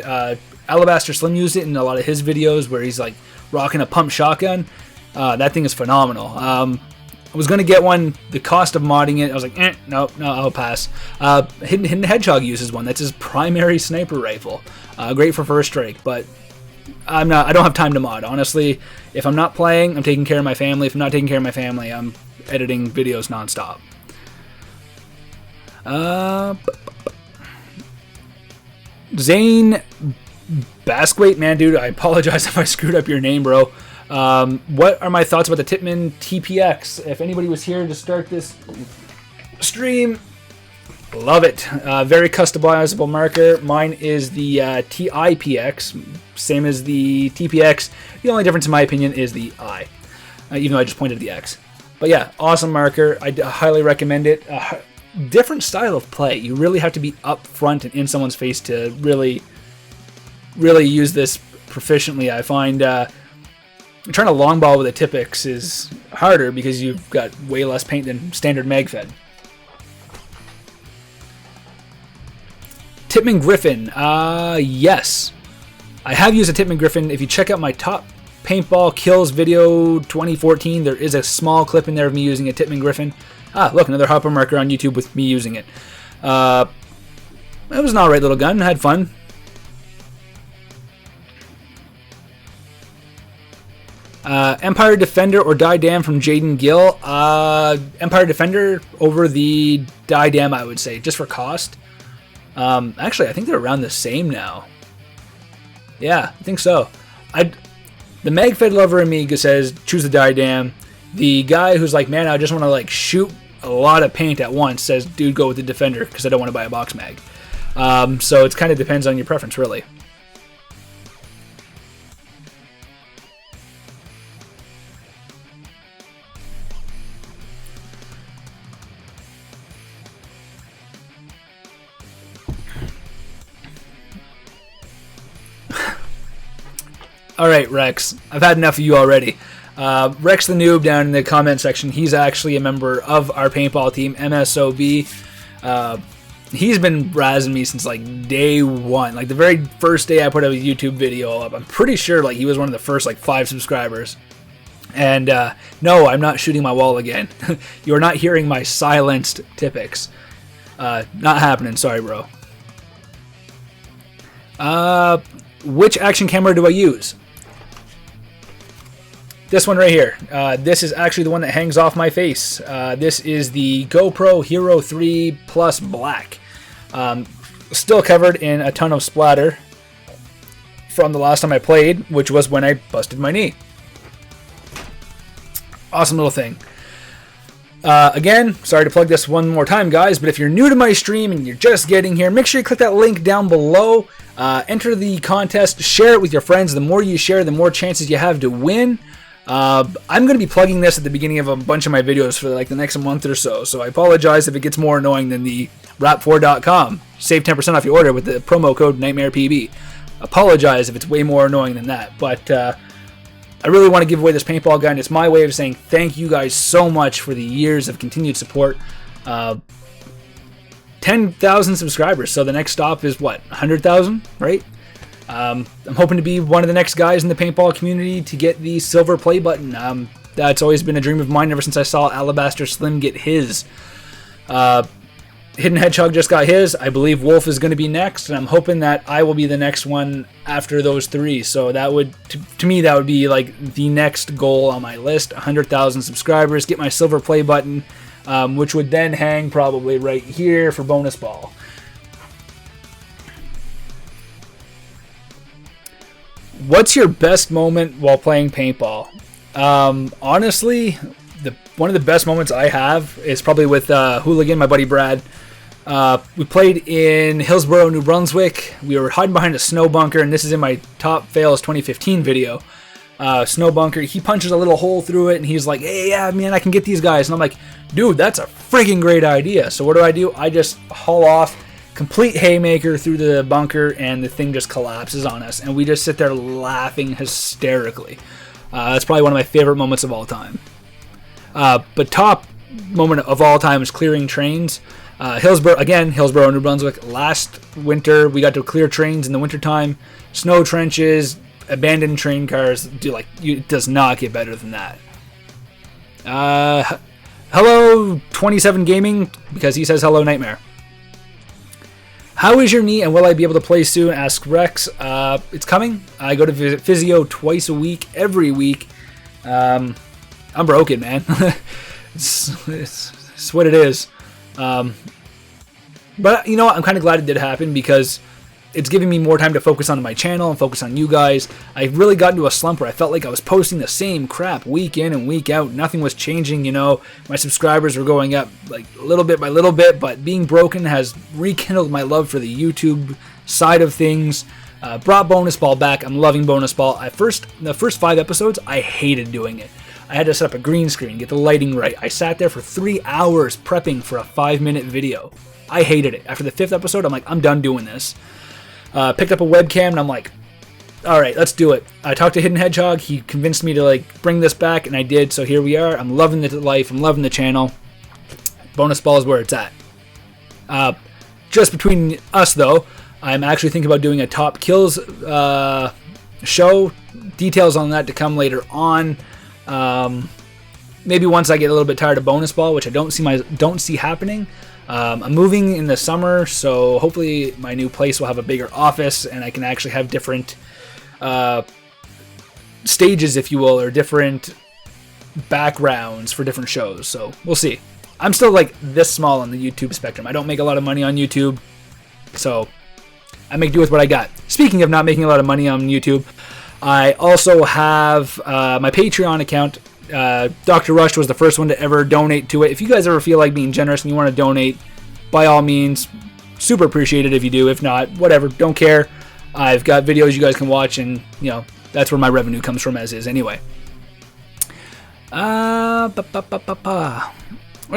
Alabaster Slim used it in a lot of his videos where he's like rocking a pump shotgun. That thing is phenomenal. I was going to get one. The cost of modding it, I was like, no, I'll pass. Hidden Hedgehog uses one. That's his primary sniper rifle. Great for first strike, but I don't have time to mod. Honestly, if I'm not playing, I'm taking care of my family. If I'm not taking care of my family, I'm editing videos nonstop. Zane Basquate, man, dude, I apologize if I screwed up your name, bro. What are my thoughts about the Tippmann TPX? If anybody was here to start this stream, love it. Very customizable marker. Mine is the TIPX, same as the TPX. The only difference, in my opinion, is the I, even though I just pointed at the X. But yeah, awesome marker. I highly recommend it. Different style of play. You really have to be up front and in someone's face to really use this proficiently. I find trying to longball with a Tipix is harder because you've got way less paint than standard magfed. Tippmann Griffin. Yes. I have used a Tippmann Griffin. If you check out my top paintball kills video 2014, there is a small clip in there of me using a Tippmann Griffin. Look, another hopper marker on YouTube with me using it. It was an alright little gun. I had fun. Empire Defender or Die Dam from Jaden Gill. Empire Defender over the Die Dam, I would say, just for cost. Actually, I think they're around the same now. Yeah, I think so. The magfed lover in me says choose the Die Dam. The guy who's like, man, I just want to like shoot a lot of paint at once says, dude, go with the Defender because I don't want to buy a box mag. So it kind of depends on your preference, really. All right, Rex, I've had enough of you already. Rex the Noob down in the comment section, he's actually a member of our paintball team, MSOB. He's been razzing me since like day one, like the very first day I put a YouTube video up. I'm pretty sure like he was one of the first like 5 subscribers. And no, I'm not shooting my wall again. You're not hearing my silenced Tipix. Not happening, sorry, bro. Which action camera do I use? This one right here. This is actually the one that hangs off my face. This is the GoPro Hero 3 Plus Black. Still covered in a ton of splatter from the last time I played, which was when I busted my knee. Awesome little thing. Again, sorry to plug this one more time, guys, but if you're new to my stream and you're just getting here, make sure you click that link down below. Enter the contest, share it with your friends. The more you share, the more chances you have to win. I'm going to be plugging this at the beginning of a bunch of my videos for like the next month or so, so I apologize if it gets more annoying than the rap4.com. Save 10% off your order with the promo code NightmarePB. Apologize if it's way more annoying than that, but I really want to give away this paintball gun. It's my way of saying thank you guys so much for the years of continued support. 10,000 subscribers, so the next stop is what, 100,000, right? I'm hoping to be one of the next guys in the paintball community to get the silver play button. That's always been a dream of mine ever since I saw Alabaster Slim get his. Hidden Hedgehog just got his. I believe Wolf is going to be next, and I'm hoping that I will be the next one after those three. So that would, to me, that would be like the next goal on my list. 100,000 subscribers, get my silver play button, which would then hang probably right here for bonus ball. What's your best moment while playing paintball? Honestly, one of the best moments I have is probably with Hooligan, my buddy Brad. We played in Hillsborough, New Brunswick. We were hiding behind a snow bunker, and this is in my top fails 2015 video. Snow bunker. He punches a little hole through it, and he's like, "Hey, yeah, man, I can get these guys." And I'm like, "Dude, that's a freaking great idea." So what do? I just haul off, complete haymaker through the bunker, and the thing just collapses on us, and we just sit there laughing hysterically. That's probably one of my favorite moments of all time. But top moment of all time is clearing trains. Hillsborough, New Brunswick. Last winter, we got to clear trains in the wintertime. Snow trenches, abandoned train cars. Dude, it does not get better than that. Hello, 27 Gaming, because he says hello, Nightmare. How is your knee, and will I be able to play soon? Ask Rex. It's coming. I go to physio twice a week, every week. I'm broken, man. it's what it is. But you know what? I'm kind of glad it did happen because it's giving me more time to focus on my channel and focus on you guys. I really got into a slump where I felt like I was posting the same crap week in and week out. Nothing was changing, you know. My subscribers were going up like little bit by little bit, but being broken has rekindled my love for the YouTube side of things. Brought bonus ball back. I'm loving bonus ball. The first 5 episodes, I hated doing it. I had to set up a green screen, get the lighting right. I sat there for 3 hours prepping for a 5-minute video. I hated it. After the 5th episode, I'm like, I'm done doing this. Picked up a webcam, and I'm like, all right, let's do it. I talked to Hidden Hedgehog. He convinced me to bring this back, and I did. So here we are. I'm loving the life. I'm loving the channel. Bonus ball is where it's at. Just between us, though, I'm actually thinking about doing a top kills show. Details on that to come later on. Maybe once I get a little bit tired of bonus ball, which I don't see happening. I'm moving in the summer, so hopefully my new place will have a bigger office and I can actually have different stages, if you will, or different backgrounds for different shows. So we'll see. I'm still this small on the YouTube spectrum. I don't make a lot of money on YouTube, so I make do with what I got. Speaking of not making a lot of money on YouTube, I also have my Patreon account. Dr. Rush was the first one to ever donate to it. If you guys ever feel like being generous and you want to donate, by all means, super appreciate it if you do. If not, whatever, don't care. I've got videos you guys can watch, and that's where my revenue comes from, as is anyway. What are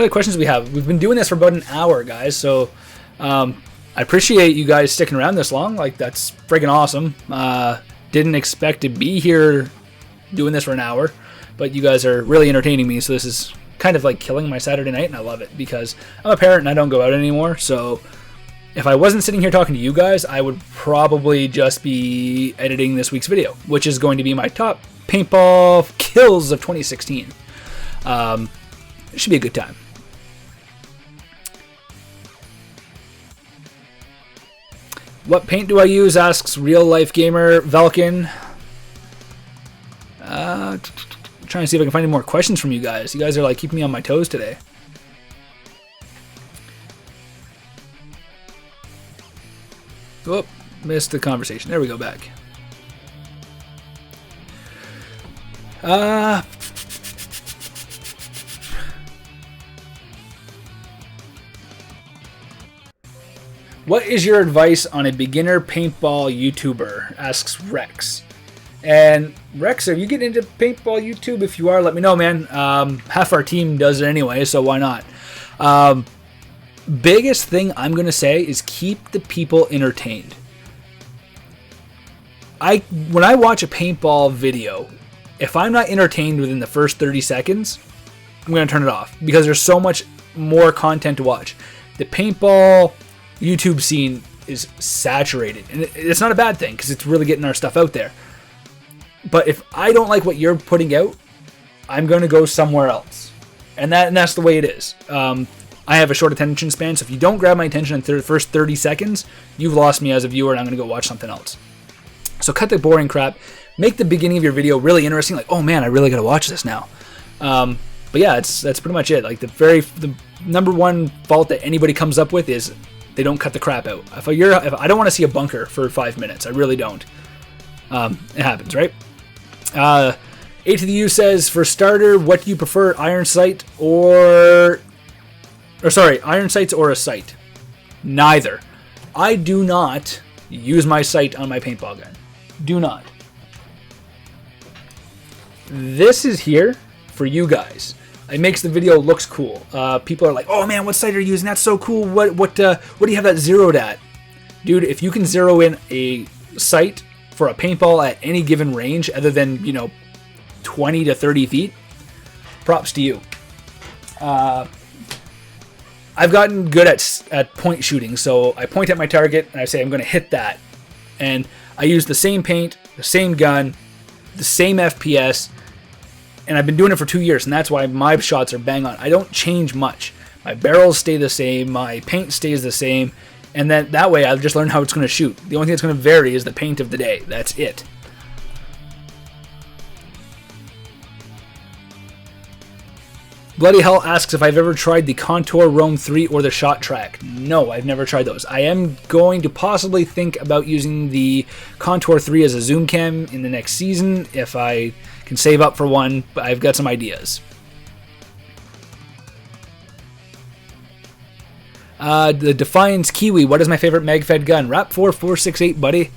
the questions we have? We've been doing this for about an hour, guys, so I appreciate you guys sticking around this long. That's friggin' awesome. Didn't expect to be here doing this for an hour, but you guys are really entertaining me, so this is kind of killing my Saturday night, and I love it because I'm a parent and I don't go out anymore. So if I wasn't sitting here talking to you guys, I would probably just be editing this week's video, which is going to be my top paintball kills of 2016. It should be a good time. What paint do I use? Asks real life gamer Velkin. Trying to see if I can find any more questions from you guys. You guys are keeping me on my toes today. Oh, missed the conversation. There we go, back. What is your advice on a beginner paintball YouTuber? Asks Rex. And Rex, are you getting into paintball YouTube? If you are, let me know, man. Half our team does it anyway, so why not? Biggest thing I'm going to say is keep the people entertained. When I watch a paintball video, if I'm not entertained within the first 30 seconds, I'm going to turn it off because there's so much more content to watch. The paintball YouTube scene is saturated, and it's not a bad thing because it's really getting our stuff out there. But if I don't like what you're putting out, I'm going to go somewhere else. And that's the way it is. I have a short attention span, so if you don't grab my attention in the first 30 seconds, you've lost me as a viewer, and I'm going to go watch something else. So cut the boring crap. Make the beginning of your video really interesting. Like, oh man, I really got to watch this now. But yeah, that's pretty much it. Like the number one fault that anybody comes up with is they don't cut the crap out. If I don't want to see a bunker for 5 minutes, I really don't. It happens, right? A to the U says, for starter, what do you prefer, iron sights or a sight? Neither. I do not use my sight on my paintball gun. Do not. This is here for you guys. It makes the video looks cool. People are like, oh man, what sight are you using? That's so cool. What do you have that zeroed at? Dude, if you can zero in a sight for a paintball at any given range other than, 20 to 30 feet, props to you. I've gotten good at point shooting, so I point at my target and I say I'm going to hit that. And I use the same paint, the same gun, the same FPS, and I've been doing it for 2 years, and that's why my shots are bang on. I don't change much. My barrels stay the same, my paint stays the same, and that way I've just learned how it's going to shoot. The only thing that's going to vary is the paint of the day. That's it. Bloody Hell asks if I've ever tried the Contour Roam 3 or the Shot Track. No, I've never tried those. I am going to possibly think about using the Contour 3 as a zoom cam in the next season if I can save up for one, but I've got some ideas. The Defiance Kiwi, what is my favorite magfed gun? Rap 4468, buddy.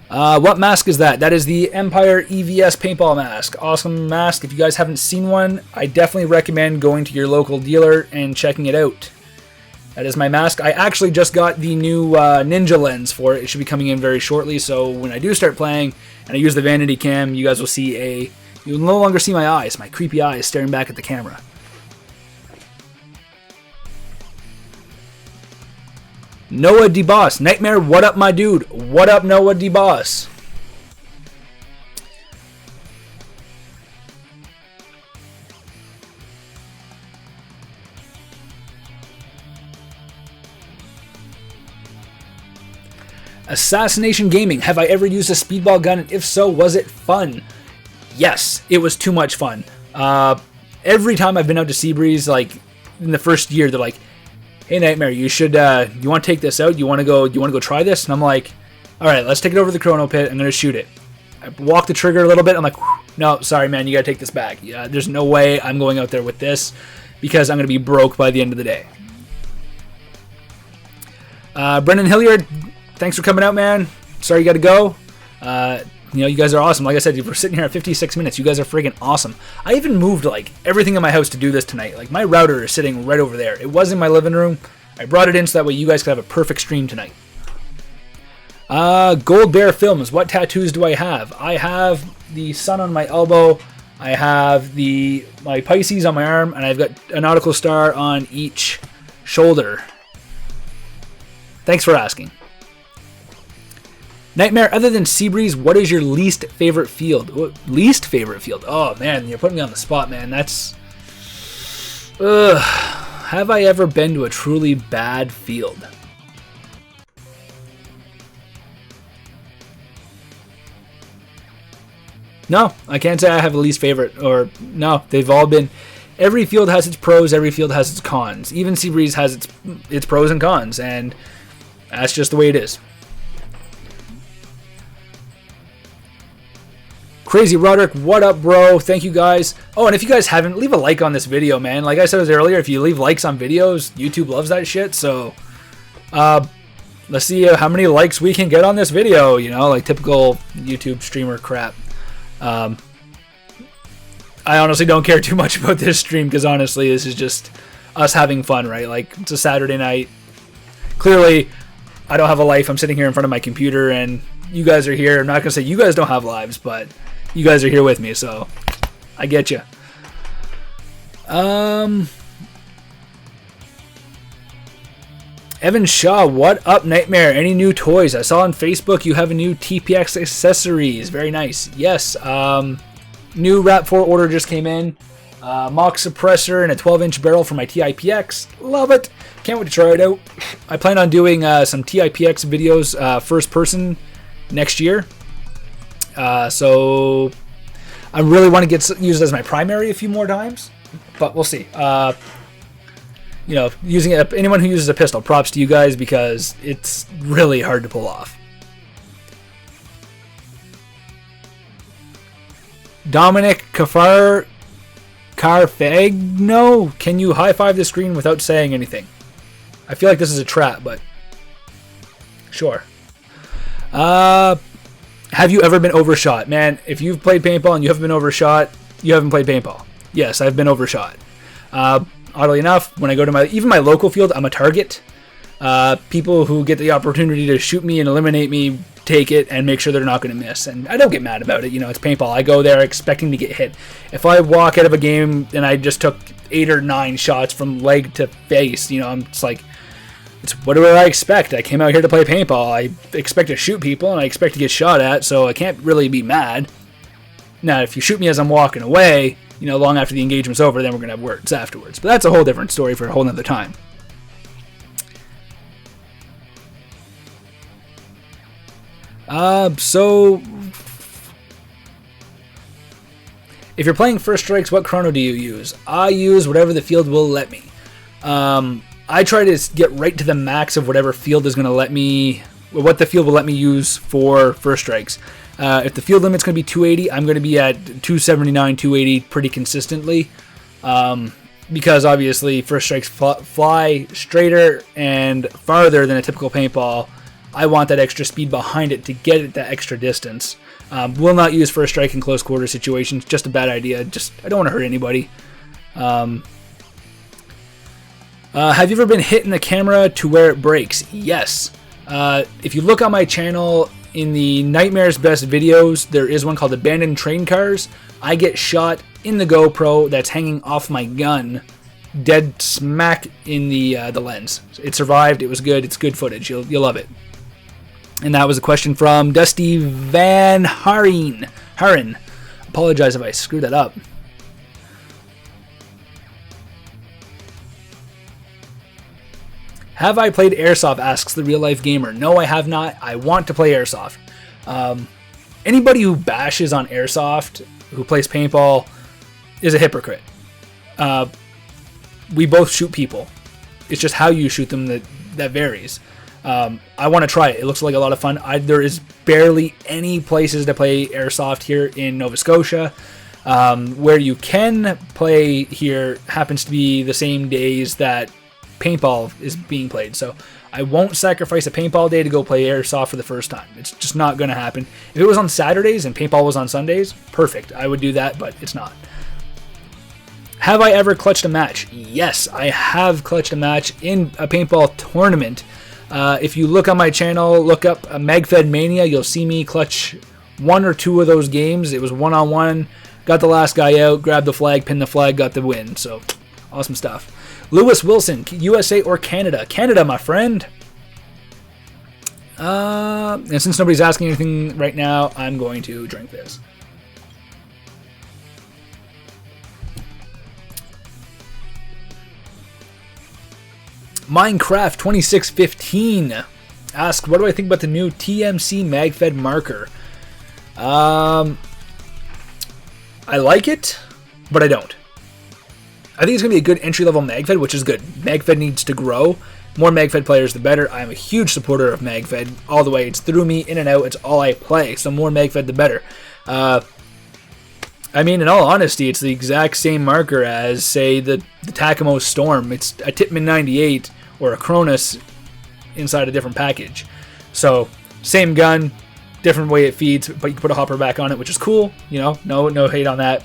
What mask is that? That is the Empire EVS paintball mask. Awesome mask. If you guys haven't seen one, I definitely recommend going to your local dealer and checking it out. That is my mask. I actually just got the new Ninja lens for it. It should be coming in very shortly, so when I do start playing and I use the vanity cam, you guys will see you'll no longer see my eyes, my creepy eyes staring back at the camera. Noah DeBoss. Nightmare, what up, my dude? What up, Noah DeBoss? Assassination Gaming. Have I ever used a speedball gun? And if so, was it fun? Yes, it was too much fun. Every time I've been out to Seabreeze, like in the first year, they're like, hey Nightmare, you should you want to take this out? You want to go try this? And I'm like, all right, let's take it over to the chrono pit. I'm gonna shoot it. I walk the trigger a little bit. I'm like, no, sorry man, you gotta take this back. Yeah, there's no way I'm going out there with this because I'm gonna be broke by the end of the day. Brendan Hilliard, thanks for coming out, man. Sorry you gotta go. You guys are awesome. Like I said, we're sitting here at 56 minutes. You guys are friggin' awesome. I even moved like everything in my house to do this tonight. Like my router is sitting right over there. It was in my living room. I brought it in so that way you guys could have a perfect stream tonight. Gold Bear Films. What tattoos do I have? I have the sun on my elbow. I have my Pisces on my arm, and I've got a nautical star on each shoulder. Thanks for asking. Nightmare, other than Seabreeze, what is your least favorite field? Least favorite field? Oh, man, you're putting me on the spot, man. That's... Have I ever been to a truly bad field? No, I can't say I have a least favorite. Or, no, they've all been... Every field has its pros, every field has its cons. Even Seabreeze has its pros and cons, and that's just the way it is. Crazy Roderick, what up, bro? Thank you, guys. Oh, and if you guys haven't, leave a like on this video, man. Like I said earlier, if you leave likes on videos, YouTube loves that shit. So, let's see how many likes we can get on this video, you know, like typical YouTube streamer crap. I honestly don't care too much about this stream because honestly this is just us having fun, right? Like, it's a Saturday night. Clearly, I don't have a life. I'm sitting here in front of my computer and you guys are here. I'm not going to say you guys don't have lives, but you guys are here with me, so I get you. Evan Shaw, what up, Nightmare? Any new toys? I saw on Facebook you have a new TPX accessories. Very nice. Yes. New RAP4 order just came in. Mock suppressor and a 12-inch barrel for my TIPX. Love it. Can't wait to try it out. I plan on doing some TIPX videos first person next year. So I really want to get used as my primary a few more times, but we'll see. You know, using it, anyone who uses a pistol, props to you guys because it's really hard to pull off. Dominic Carfagno, can you high five the screen without saying anything? I feel like this is a trap, but sure. Have you ever been overshot? Man, if you've played paintball and you haven't been overshot, you haven't played paintball. Yes, I've been overshot. Oddly enough, when I go to even my local field, I'm a target. People who get the opportunity to shoot me and eliminate me take it and make sure they're not going to miss. And I don't get mad about it. You know, it's paintball. I go there expecting to get hit. If I walk out of a game and I just took 8 or 9 shots from leg to face, you know, I'm just like, what do I expect? I came out here to play paintball. I expect to shoot people and I expect to get shot at, so I can't really be mad. Now, if you shoot me as I'm walking away, you know, long after the engagement's over, then we're going to have words afterwards. But that's a whole different story for a whole nother time. So if you're playing First Strikes, what chrono do you use? I use whatever the field will let me. I try to get right to the max of whatever field is going to let me, what the field will let me use for First Strikes. If the field limit's going to be 280, I'm going to be at 279, 280 pretty consistently. Because obviously First Strikes fly straighter and farther than a typical paintball. I want that extra speed behind it to get it that extra distance. Will not use First Strike in close quarter situations. Just a bad idea. I don't want to hurt anybody. Have you ever been hit in the camera to where it breaks? Yes. If you look on my channel in the Nightmare's Best videos, there is one called Abandoned Train Cars. I get shot in the GoPro that's hanging off my gun, dead smack in the lens. It survived. It was good. It's good footage. You'll love it. And that was a question from Dusty Van Harin. Apologize if I screwed that up. Have I played Airsoft, asks the real life gamer. No, I have not. I want to play Airsoft. Anybody who bashes on Airsoft, who plays paintball, is a hypocrite. We both shoot people. It's just how you shoot them that varies. I want to try it. It looks like a lot of fun. There is barely any places to play Airsoft here in Nova Scotia. Where you can play here happens to be the same days that paintball is being played. So I won't sacrifice a paintball day to go play Airsoft for the first time. It's just not going to happen. If it was on Saturdays and paintball was on Sundays, perfect. I would do that, but it's not. Have I ever clutched a match? Yes, I have clutched a match in a paintball tournament. If you look on my channel, look up Magfed Mania, you'll see me clutch 1 or 2 of those games. It was 1-on-1, got the last guy out, grabbed the flag, pinned the flag, got the win. So, awesome stuff. Lewis Wilson, USA or Canada? Canada, my friend. And since nobody's asking anything right now, I'm going to drink this. Minecraft 2615 asks, what do I think about the new TMC magfed marker? I like it, but I don't. I think it's going to be a good entry-level magfed, which is good. Magfed needs to grow. More magfed players, the better. I'm a huge supporter of magfed all the way. It's through me, in and out. It's all I play. So more magfed, the better. I mean, in all honesty, it's the exact same marker as, say, the Takamo Storm. It's a Tipman 98 or a Cronus inside a different package. So same gun, different way it feeds, but you can put a hopper back on it, which is cool. You know, no hate on that.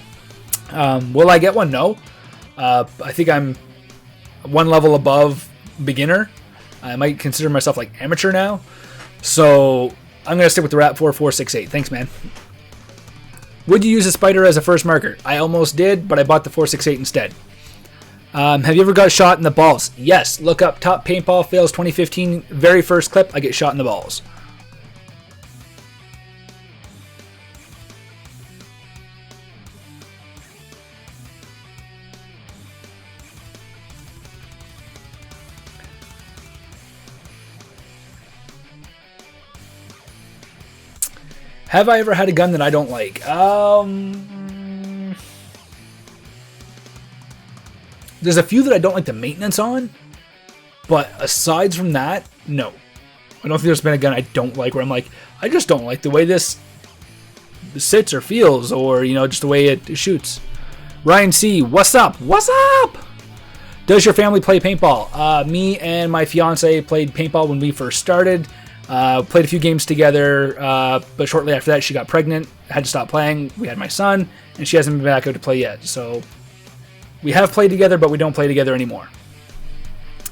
Will I get one? No. I think I'm one level above beginner. I might consider myself like amateur now. So I'm going to stick with the Rat 4468. Thanks, man. Would you use a spider as a first marker? I almost did, but I bought the 468 instead. Have you ever got shot in the balls? Yes. Look up top paintball fails 2015. Very first clip, I get shot in the balls. Have I ever had a gun that I don't like? There's a few that I don't like the maintenance on, but aside from that, no. I don't think there's been a gun I don't like where I'm like, I just don't like the way this sits or feels, or, you know, just the way it shoots. Ryan C, what's up? What's up? Does your family play paintball? Me and my fiance played paintball when we first started. Played a few games together, but shortly after that she got pregnant, had to stop playing. We had my son, and she hasn't been back out to play yet. So we have played together, but we don't play together anymore.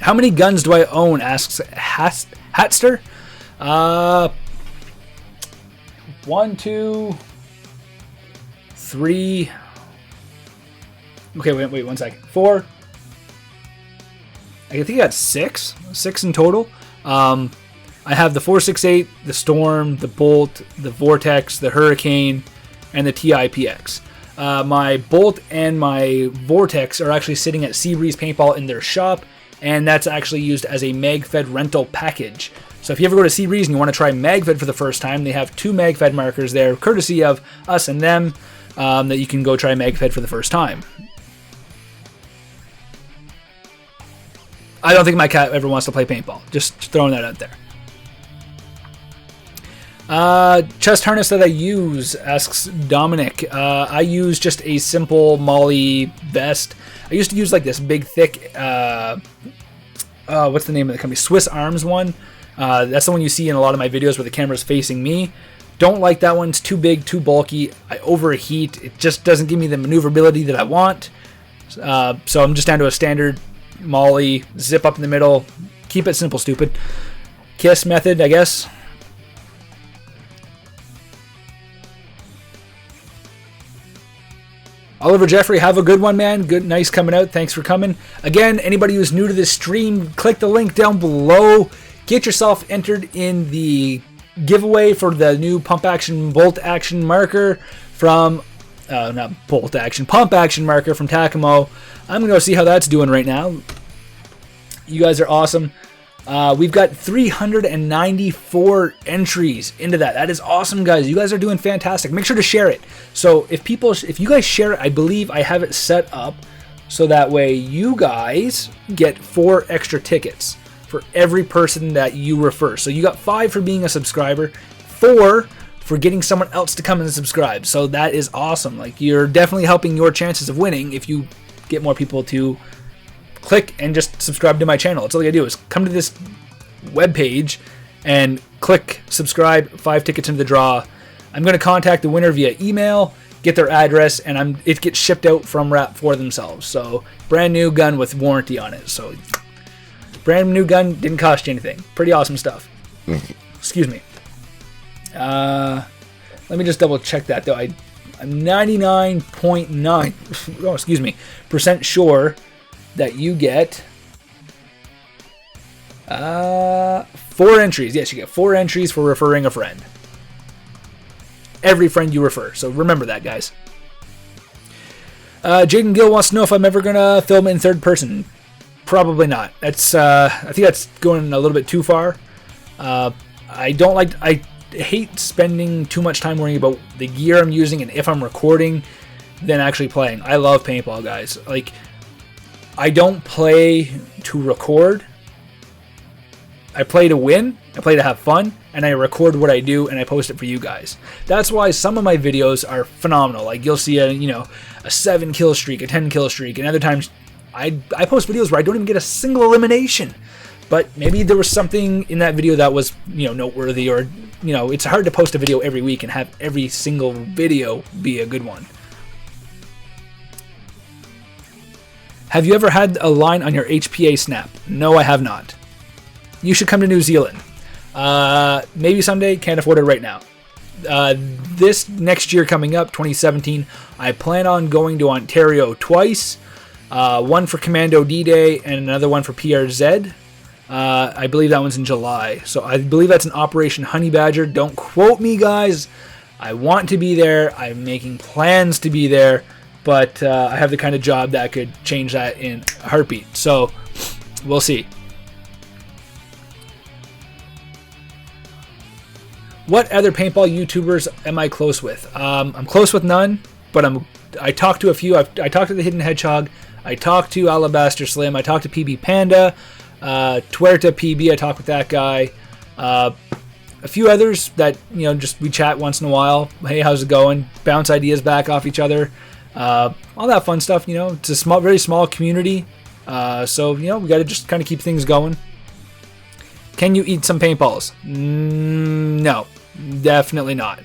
How many guns do I own? Asks Hatster. 1, 2, 3. Okay, wait 1 second. 4. I think I got 6. 6 in total. I have the 468, the Storm, the Bolt, the Vortex, the Hurricane, and the TIPX. My Bolt and my Vortex are actually sitting at Seabreeze Paintball in their shop, and that's actually used as a magfed rental package. So if you ever go to Seabreeze and you want to try magfed for the first time, they have 2 magfed markers there, courtesy of us and them, that you can go try magfed for the first time. I don't think my cat ever wants to play paintball. Just throwing that out there. Chest harness that I use, asks Dominic. I use just a simple Molly vest. I used to use like this big, thick, what's the name of the company? Swiss Arms one. That's the one you see in a lot of my videos where the camera's facing me. Don't like that one. It's too big, too bulky. I overheat. It just doesn't give me the maneuverability that I want. So I'm just down to a standard Molly, zip up in the middle. Keep it simple, stupid. Kiss method, I guess. Oliver Jeffrey, have a good one, man. Good, nice coming out. Thanks for coming. Again, anybody who's new to this stream, click the link down below. Get yourself entered in the giveaway for the new pump action, bolt action marker from, not bolt action, pump action marker from Takamo. I'm going to go see how that's doing right now. You guys are awesome. We've got 394 entries into that. That is awesome, guys. You guys are doing fantastic. Make sure to share it. So if you guys share it, I believe I have it set up so that way you guys get 4 extra tickets for every person that you refer. So you got 5 for being a subscriber, 4 for getting someone else to come and subscribe. So that is awesome. Like, you're definitely helping your chances of winning if you get more people to click and just subscribe to my channel. That's all you gotta do is come to this webpage and click subscribe, 5 tickets into the draw. I'm going to contact the winner via email, get their address, and it gets shipped out from Rap for themselves. So brand new gun with warranty on it. So brand new gun, didn't cost you anything. Pretty awesome stuff. Excuse me. Let me just double check that though. I'm 99.9 oh, excuse me, % sure that you get 4 entries. Yes, you get 4 entries for referring a friend. Every friend you refer. So remember that, guys. Jaden Gill wants to know if I'm ever gonna film in third person. Probably not. That's I think that's going a little bit too far. I hate spending too much time worrying about the gear I'm using and if I'm recording than actually playing. I love paintball, guys. Like, I don't play to record. I play to win, I play to have fun, and I record what I do and I post it for you guys. That's why some of my videos are phenomenal. Like, you'll see a 7 kill streak, a 10 kill streak, and other times I post videos where I don't even get a single elimination. But maybe there was something in that video that was, noteworthy, or, it's hard to post a video every week and have every single video be a good one. Have you ever had a line on your HPA snap? No, I have not. You should come to New Zealand. Maybe someday, can't afford it right now. This next year coming up, 2017, I plan on going to Ontario twice. One for Commando D-Day and another one for PRZ. I believe that one's in July. So I believe that's an Operation Honey Badger. Don't quote me, guys. I want to be there. I'm making plans to be there. But I have the kind of job that could change that in a heartbeat. So we'll see. What other paintball YouTubers am I close with? I'm close with none, but I talked to a few. I talked to the Hidden Hedgehog. I talked to Alabaster Slim. I talked to PB Panda. Tuerta PB. I talked with that guy. A few others that just we chat once in a while. Hey, how's it going? Bounce ideas back off each other. All that fun stuff. It's a very small community. So we got to just kind of keep things going. Can you eat some paintballs? No, definitely not.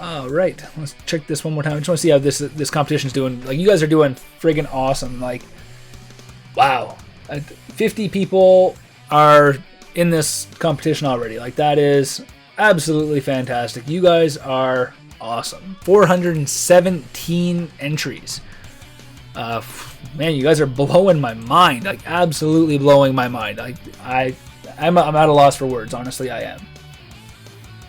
All right, let's check this one more time. I just want to see how this competition's doing. Like, you guys are doing friggin' awesome. Like, wow, 50 people are in this competition already. Like, that is absolutely fantastic. You guys are awesome. 417 entries. Man, you guys are blowing my mind. Like, absolutely blowing my mind. Like, I'm at a loss for words. Honestly, I am.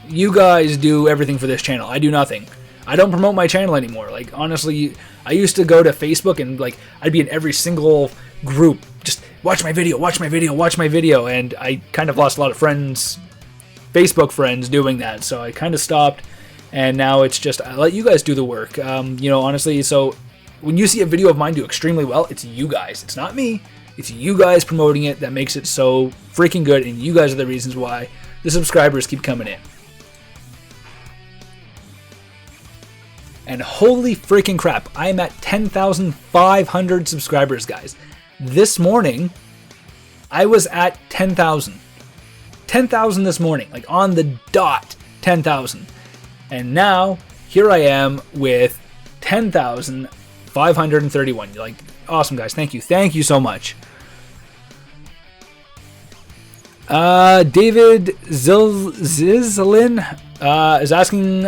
You guys do everything for this channel. I do nothing. I don't promote my channel anymore. Like, honestly, I used to go to Facebook and like I'd be in every single group. Just watch my video, watch my video, watch my video. And I kind of lost a lot of friends, Facebook friends, doing that. So I kind of stopped. And now it's just, I let you guys do the work. Honestly, so when you see a video of mine do extremely well, it's you guys. It's not me. It's you guys promoting it that makes it so freaking good. And you guys are the reasons why the subscribers keep coming in. And holy freaking crap, I'm at 10,500 subscribers, guys. This morning, I was at 10,000. 10,000 this morning, like on the dot, 10,000. And now, here I am with 10,531. Like, awesome, guys. Thank you. Thank you so much. David Zizlin is asking,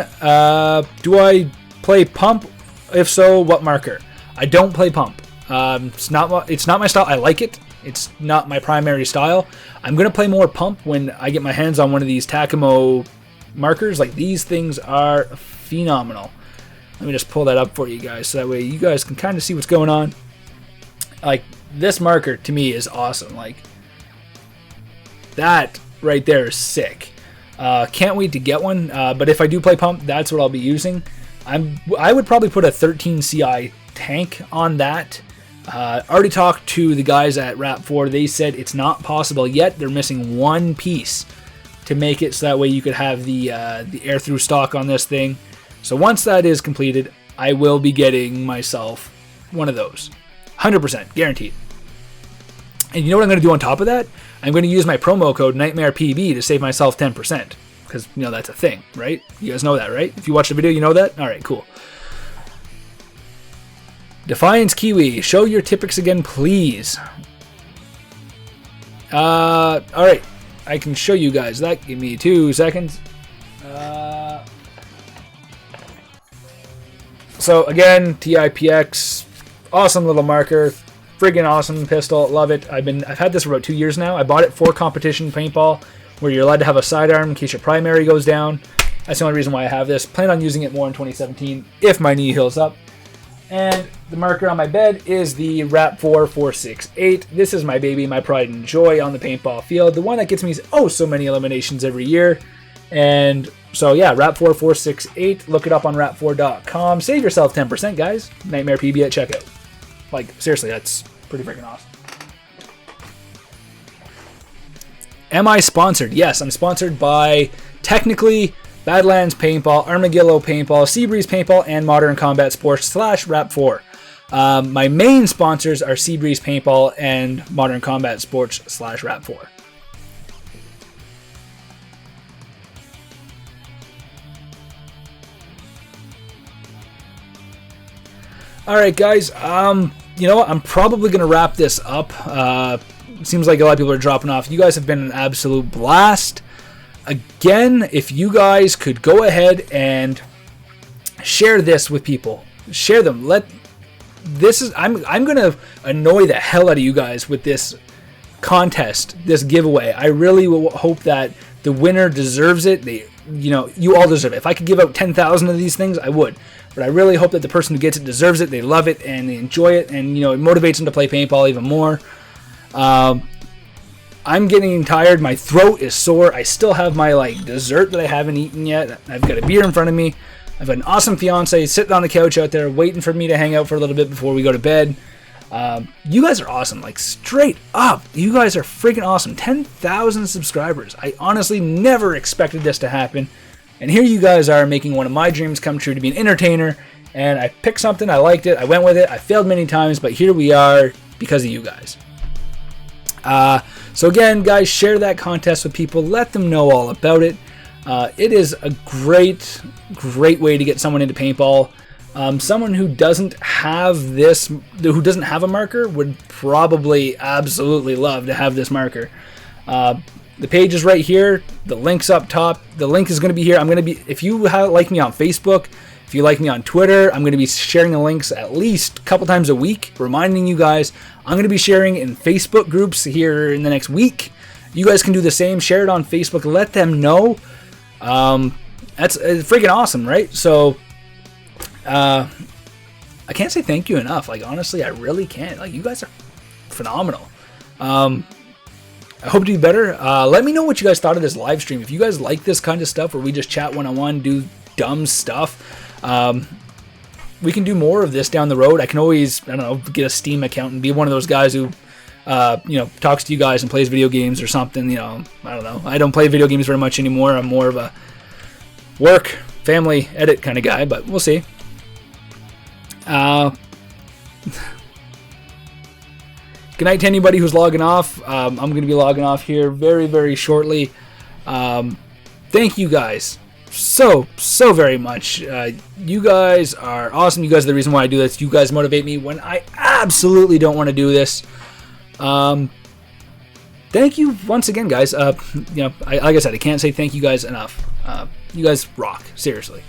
do I play pump? If so, what marker? I don't play pump. It's not my style. I like it. It's not my primary style. I'm gonna play more pump when I get my hands on one of these Takamo markers. Like, these things are phenomenal. Let me just pull that up for you guys so that way you guys can kind of see what's going on. Like, this marker to me is awesome. Like, that right there is sick. Can't wait to get one. But if I do play pump, that's what I'll be using. I would probably put a 13 CI tank on that. Already talked to the guys at Rap4. They said it's not possible yet. They're missing one piece to make it so that way you could have the air through stock on this thing. So once that is completed, I will be getting myself one of those. 100% guaranteed. And you know what I'm going to do on top of that? I'm going to use my promo code NightmarePB to save myself 10%. Because, that's a thing, right? You guys know that, right? If you watch the video, you know that? All right, cool. Defiance Kiwi, show your Tipex again, please. All right, I can show you guys that. Give me 2 seconds. So again, TIPX, awesome little marker, friggin' awesome pistol, love it. I've had this for about 2 years now. I bought it for competition paintball, where you're allowed to have a sidearm in case your primary goes down. That's the only reason why I have this. Plan on using it more in 2017 if my knee heals up. And the marker on my bed is the Rap4 468. This is my baby, my pride and joy on the paintball field. The one that gets me so many eliminations every year. And so yeah, Rap4 468. Look it up on rap4.com. Save yourself 10%, guys. NightmarePB at checkout. Like, seriously, that's pretty freaking awesome. Am I sponsored? Yes, I'm sponsored by technically Badlands Paintball, Armadillo Paintball, Seabreeze Paintball, and Modern Combat Sports / Rap4. My main sponsors are Seabreeze Paintball and Modern Combat Sports / Rap4. All right, guys. You know what? I'm probably going to wrap this up. Seems like a lot of people are dropping off. You guys have been an absolute blast. Again, if you guys could go ahead and share this with people. Share them. I'm going to annoy the hell out of you guys with this contest, this giveaway. I really hope that the winner deserves it. You all deserve it. If I could give out 10,000 of these things, I would. But I really hope that the person who gets it deserves it. They love it and they enjoy it, and it motivates them to play paintball even more. I'm getting tired. My throat is sore. I still have my dessert that I haven't eaten yet. I've got a beer in front of me. I've got an awesome fiance sitting on the couch out there waiting for me to hang out for a little bit before we go to bed. You guys are awesome. Straight up, you guys are freaking awesome. 10,000 subscribers. I honestly never expected this to happen. And here you guys are making one of my dreams come true, to be an entertainer. And I picked something, I liked it, I went with it, I failed many times, but here we are because of you guys. So again, guys, share that contest with people. Let them know all about it. It is a great way to get someone into paintball. Someone who doesn't have a marker would probably absolutely love to have this marker. The page is right here. The link's up top. The link is going to be here. If you like me on Facebook, if you like me on Twitter, I'm going to be sharing the links at least a couple times a week, reminding you guys. I'm going to be sharing in Facebook groups here in the next week. You guys can do the same. Share it on Facebook. Let them know. That's freaking awesome, right? So, I can't say thank you enough. Honestly, I really can't. You guys are phenomenal. I hope to do better. Let me know what you guys thought of this live stream. If you guys like this kind of stuff where we just chat one-on-one, do dumb stuff, we can do more of this down the road. I can always, get a Steam account and be one of those guys who, talks to you guys and plays video games or something. I don't know. I don't play video games very much anymore. I'm more of a work, family, edit kind of guy, but we'll see. Good night to anybody who's logging off. I'm going to be logging off here very, very shortly. Thank you guys so very much. You guys are awesome. You guys are the reason why I do this. You guys motivate me when I absolutely don't want to do this. Thank you once again, guys. Like I said, I can't say thank you guys enough. You guys rock, seriously.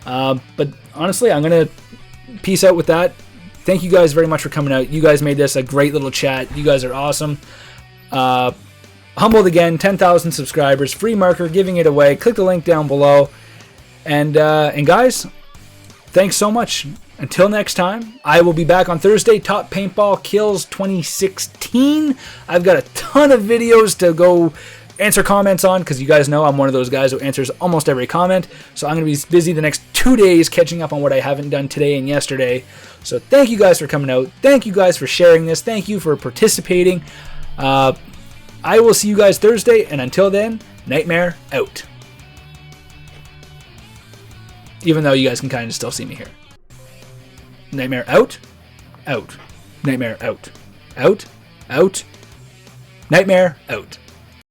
But honestly, I'm going to peace out with that. Thank you guys very much for coming out. You guys made this a great little chat. You guys are awesome. Humbled again, 10,000 subscribers, free marker, giving it away. Click the link down below. And guys, thanks so much. Until next time, I will be back on Thursday. Top Paintball Kills 2016. I've got a ton of videos to go answer comments on, because you guys know I'm one of those guys who answers almost every comment. So I'm going to be busy the next 2 days catching up on what I haven't done today and yesterday. So thank you guys for coming out. Thank you guys for sharing this. Thank you for participating. I will see you guys Thursday, and until then, Nightmare out. Even though you guys can kind of still see me here. Nightmare out. Out. Nightmare out. Out. Out. Nightmare out.